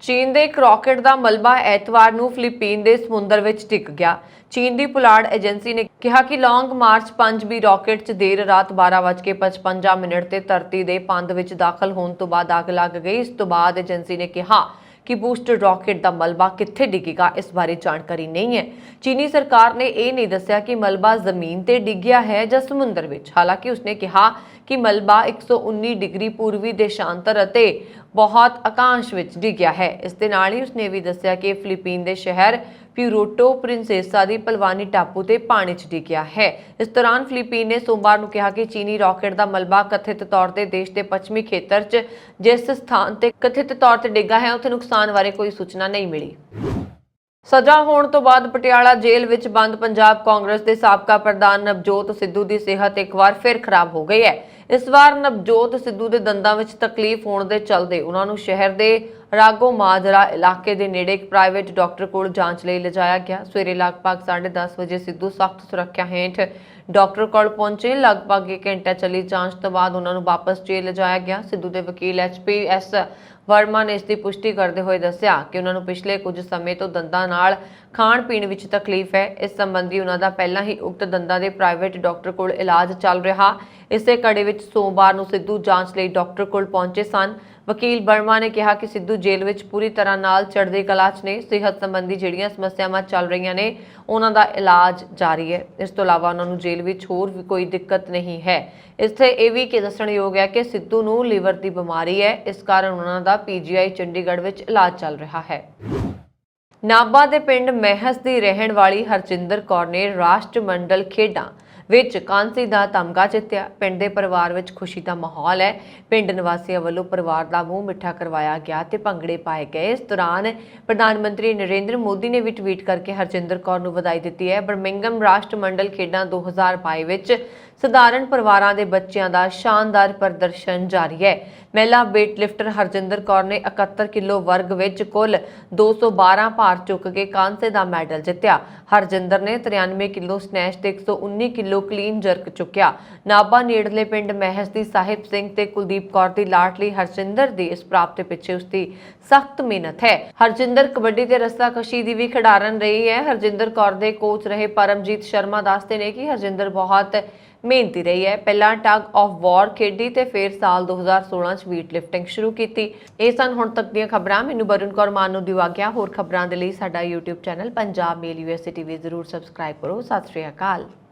ਚੀਨ ਦੇ ਇੱਕ ਰਾਕੇਟ ਦਾ ਮਲਬਾ ਐਤਵਾਰ ਨੂੰ ਫਿਲੀਪੀਨ ਦੇ ਸਮੁੰਦਰ ਵਿੱਚ ਡਿੱਗ ਗਿਆ। ਚੀਨ ਦੀ ਪੁਲਾੜ ਏਜੰਸੀ ਨੇ ਕਿਹਾ ਕਿ ਲੌਂਗ ਮਾਰਚ 5B ਰਾਕੇਟ 'ਚ ਦੇਰ ਰਾਤ 12:55 ਤੇ ਧਰਤੀ ਦੇ ਪੰਧ ਵਿੱਚ ਦਾਖਲ ਹੋਣ ਤੋਂ ਬਾਅਦ ਅੱਗ ਲੱਗ ਗਈ। ਇਸ ਤੋਂ ਬਾਅਦ ਏਜੰਸੀ ਨੇ ਕਿਹਾ ਕਿ ਬੂਸਟਰ ਰਾਕੇਟ ਦਾ ਮਲਬਾ ਕਿੱਥੇ ਡਿੱਗੇਗਾ ਇਸ ਬਾਰੇ ਜਾਣਕਾਰੀ ਨਹੀਂ ਹੈ। ਚੀਨੀ ਸਰਕਾਰ ਨੇ ਇਹ ਨਹੀਂ ਦੱਸਿਆ ਕਿ ਮਲਬਾ ਜ਼ਮੀਨ ਤੇ ਡਿੱਗਿਆ ਹੈ ਜਾਂ ਸਮੁੰਦਰ ਵਿੱਚ। ਹਾਲਾਂਕਿ ਉਸਨੇ ਕਿਹਾ ਕਿ ਮਲਬਾ 119 ਡਿਗਰੀ ਪੂਰਬੀ ਦੇਸ਼ਾਂਤਰ ਅਤੇ ਬਹੁਤ ਆਕਾਂਸ਼ ਵਿੱਚ ਡਿੱਗਿਆ ਹੈ। ਇਸ ਦੇ ਨਾਲ ਹੀ ਉਸਨੇ ਵੀ ਦੱਸਿਆ ਕਿ ਫਿਲੀਪੀਨ ਦੇ ਸ਼ਹਿਰ ਪਿਊਰਟੋ ਪ੍ਰਿੰਸੇਸਾ ਦੀ ਪਲਵਾਨੀ ਟਾਪੂ ਤੇ ਪਾਣੀ 'ਚ ਡਿੱਗਿਆ ਹੈ। ਇਸ ਦੌਰਾਨ ਫਿਲੀਪੀਨ ਨੇ ਸੋਮਵਾਰ ਨੂੰ ਕਿਹਾ ਕਿ ਚੀਨੀ ਰਾਕੇਟ ਦਾ ਮਲਬਾ ਕਥਿਤ ਤੌਰ ਤੇ ਦੇਸ਼ ਦੇ ਪੱਛਮੀ ਖੇਤਰ 'ਚ ਜਿਸ ਸਥਾਨ ਤੇ ਕਥਿਤ ਤੌਰ ਤੇ ਡਿੱਗਾ ਹੈ ਉੱਥੇ ਨੁਕਸਾਨ ਬਾਰੇ ਕੋਈ ਸੂਚਨਾ ਨਹੀਂ ਮਿਲੀ। ਸਜ਼ਾ ਹੋਣ ਤੋਂ ਬਾਅਦ ਪਟਿਆਲਾ ਜੇਲ੍ਹ ਵਿੱਚ ਬੰਦ ਪੰਜਾਬ ਕਾਂਗਰਸ ਦੇ ਸਾਬਕਾ ਪ੍ਰਧਾਨ ਨਵਜੋਤ ਸਿੱਧੂ ਦੀ ਸਿਹਤ ਇੱਕ ਵਾਰ ਫਿਰ ਖਰਾਬ ਹੋ ਗਈ ਹੈ। ਇਸ ਵਾਰ ਨਵਜੋਤ ਸਿੱਧੂ ਦੇ ਦੰਦਾਂ ਵਿੱਚ ਤਕਲੀਫ ਹੋਣ ਦੇ ਚੱਲਦੇ ਉਹਨਾਂ ਨੂੰ ਸ਼ਹਿਰ ਦੇ ਰਾਗੋ ਮਾਜਰਾ ਇਲਾਕੇ ਦੇ ਨੇੜੇ ਇੱਕ ਪ੍ਰਾਈਵੇਟ ਡਾਕਟਰ ਕੋਲ ਜਾਂਚ ਲਈ ਲਿਜਾਇਆ ਗਿਆ। ਸਵੇਰੇ ਲਗਭਗ 10:30 ਵਜੇ ਸਿੱਧੂ ਸਖਤ ਸੁਰੱਖਿਆ ਹੇਠ ਡਾਕਟਰ ਕੋਲ ਪਹੁੰਚੇ। ਲਗਭਗ 1 ਘੰਟਾ ਚੱਲੀ ਜਾਂਚ ਤੋਂ ਬਾਅਦ ਉਹਨਾਂ ਨੂੰ ਵਾਪਸ ਜੇਲ੍ਹ ਲਿਜਾਇਆ ਗਿਆ। ਸਿੱਧੂ ਦੇ ਵਕੀਲ HPS ਵਰਮਾ ਨੇ ਇਸ ਦੀ ਪੁਸ਼ਟੀ ਕਰਦੇ ਹੋਏ ਦੱਸਿਆ ਕਿ ਉਹਨਾਂ ਨੂੰ ਪਿਛਲੇ ਕੁਝ ਸਮੇਂ ਤੋਂ ਦੰਦਾਂ ਨਾਲ ਖਾਣ ਪੀਣ ਵਿੱਚ ਤਕਲੀਫ ਹੈ। ਇਸ ਸੰਬੰਧੀ ਉਹਨਾਂ ਦਾ ਪਹਿਲਾਂ ਹੀ ਉਕਤ ਦੰਦਾਂ ਦੇ ਪ੍ਰਾਈਵੇਟ ਡਾਕਟਰ ਕੋਲ ਇਲਾਜ ਚੱਲ ਰਿਹਾ। ਇਸੇ ਕੜੀ ਵਿੱਚ ਸੋਮਵਾਰ ਨੂੰ ਸਿੱਧੂ ਜਾਂਚ ਲਈ ਡਾਕਟਰ ਕੋਲ ਪਹੁੰਚੇ ਸਨ। ਵਕੀਲ ਵਰਮਾ ਨੇ ਕਿਹਾ ਕਿ ਸਿੱਧੂ ਜੇਲ੍ਹ ਵਿੱਚ ਪੂਰੀ ਤਰ੍ਹਾਂ ਨਾਲ ਚੜ੍ਹਦੀ ਕਲਾ 'ਚ ਨੇ। ਸਿਹਤ ਸੰਬੰਧੀ ਜਿਹੜੀਆਂ ਸਮੱਸਿਆਵਾਂ ਚੱਲ ਰਹੀਆਂ ਨੇ ਉਹਨਾਂ ਦਾ ਇਲਾਜ ਜਾਰੀ ਹੈ। ਇਸ ਤੋਂ ਇਲਾਵਾ ਉਹਨਾਂ ਨੂੰ ਜੇਲ੍ਹ ਵਿੱਚ ਹੋਰ ਵੀ ਕੋਈ ਦਿੱਕਤ ਨਹੀਂ ਹੈ। ਇੱਥੇ ਇਹ ਵੀ ਦੱਸਣਯੋਗ ਹੈ ਕਿ ਸਿੱਧੂ ਨੂੰ ਲੀਵਰ ਦੀ ਬਿਮਾਰੀ ਹੈ। ਇਸ ਕਾਰਨ ਉਹਨਾਂ ਦਾ PGI ਚੰਡੀਗੜ੍ਹ ਵਿੱਚ ਇਲਾਜ ਚੱਲ ਰਿਹਾ ਹੈ। ਨਾਭਾ ਦੇ ਪਿੰਡ ਮਹਿਸ ਦੀ ਰਹਿਣ ਵਾਲੀ ਹਰਜਿੰਦਰ ਕੌਰ ਨੇ ਰਾਸ਼ਟਰਮੰਡਲ ਖੇਡਾਂ ਵਿੱਚ ਕਾਂਸੀ ਦਾ ਤਮਗਾ ਜਿੱਤਿਆ। ਪਿੰਡ ਦੇ ਪਰਿਵਾਰ ਵਿੱਚ ਖੁਸ਼ੀ ਦਾ ਮਾਹੌਲ ਹੈ। ਪਿੰਡ ਨਿਵਾਸੀਆਂ ਵੱਲੋਂ ਪਰਿਵਾਰ ਦਾ ਮੂੰਹ ਮਿੱਠਾ ਕਰਵਾਇਆ ਗਿਆ ਤੇ ਭੰਗੜੇ ਪਾਏ ਗਏ। ਇਸ ਦੌਰਾਨ ਪ੍ਰਧਾਨ ਮੰਤਰੀ ਨਰਿੰਦਰ ਮੋਦੀ ਨੇ ਵੀ ਟਵੀਟ ਕਰਕੇ ਹਰਜਿੰਦਰ ਕੌਰ ਨੂੰ ਵਧਾਈ ਦਿੱਤੀ ਹੈ। ਬਰਮਿੰਘਮ ਰਾਸ਼ਟਰਮੰਡਲ ਖੇਡਾਂ 2022 ਵਿੱਚ ਸਧਾਰਨ ਪਰਿਵਾਰਾਂ ਦੇ ਬੱਚਿਆਂ ਦਾ ਸ਼ਾਨਦਾਰ ਪ੍ਰਦਰਸ਼ਨ ਜਾਰੀ ਹੈ। ਮਹਿਲਾ ਵੇਟ ਲਿਫਟਰ ਹਰਜਿੰਦਰ ਕੌਰ ਨੇ 71 ਕਿਲੋ ਵਰਗ ਵਿੱਚ ਕੁੱਲ 212 ਭਾਰ ਚੁੱਕ ਕੇ ਕਾਂਸੇ ਦਾ ਮੈਡਲ ਜਿੱਤਿਆ। ਹਰਜਿੰਦਰ ਨੇ 93 ਕਿਲੋ ਸਨੈਚ ਤੇ 119 ਕਿਲੋ ਕਲੀਨ ਜਰਕ ਚੁੱਕਿਆ। ਨਾਭਾ ਨੇੜਲੇ ਪਿੰਡ ਮਹਿਸ ਦੀ ਸਾਹਿਬ ਸਿੰਘ ਤੇ ਕੁਲਦੀਪ ਕੌਰ ਦੀ ਲਾਡਲੀ ਹਰਜਿੰਦਰ ਦੀ ਇਸ ਪ੍ਰਾਪਤੀ ਪਿੱਛੇ ਉਸਦੀ ਸਖਤ ਮਿਹਨਤ ਹੈ। ਹਰਜਿੰਦਰ ਕਬੱਡੀ ਤੇ ਰੱਸਾਕਸ਼ੀ ਦੀ ਵੀ ਖਿਡਾਰਨ ਰਹੀ ਹੈ। ਹਰਜਿੰਦਰ ਕੌਰ ਦੇ ਕੋਚ ਰਹੇ ਪਰਮਜੀਤ ਸ਼ਰਮਾ ਦੱਸਦੇ ਨੇ ਕਿ ਹਰਜਿੰਦਰ ਬਹੁਤ ਮਿਹਨਤੀ ਰਹੀ ਹੈ। ਪਹਿਲਾਂ ਟਗ ਆਫ ਵਾਰ ਖੇਡੀ ਤੇ ਫਿਰ ਸਾਲ 2016 ਚ ਵੇਟ ਲਿਫਟਿੰਗ ਸ਼ੁਰੂ ਕੀਤੀ। ਇਹ ਸਨ ਹੁਣ ਤੱਕ ਦੀਆਂ ਖਬਰਾਂ। ਮੈਨੂੰ ਬਰਨ ਕੌਰ ਮਾਨ ਨੂੰ ਦਿਓ ਆਗਿਆ। ਹੋਰ ਖਬਰਾਂ ਦੇ ਲਈ ਸਾਡਾ YouTube ਚੈਨਲ ਪੰਜਾਬ ਮੇਲ USA TV ਜ਼ਰੂਰ ਸਬਸਕ੍ਰਾਈਬ ਕਰੋ। ਸਤਿ ਸ਼੍ਰੀ ਅਕਾਲ।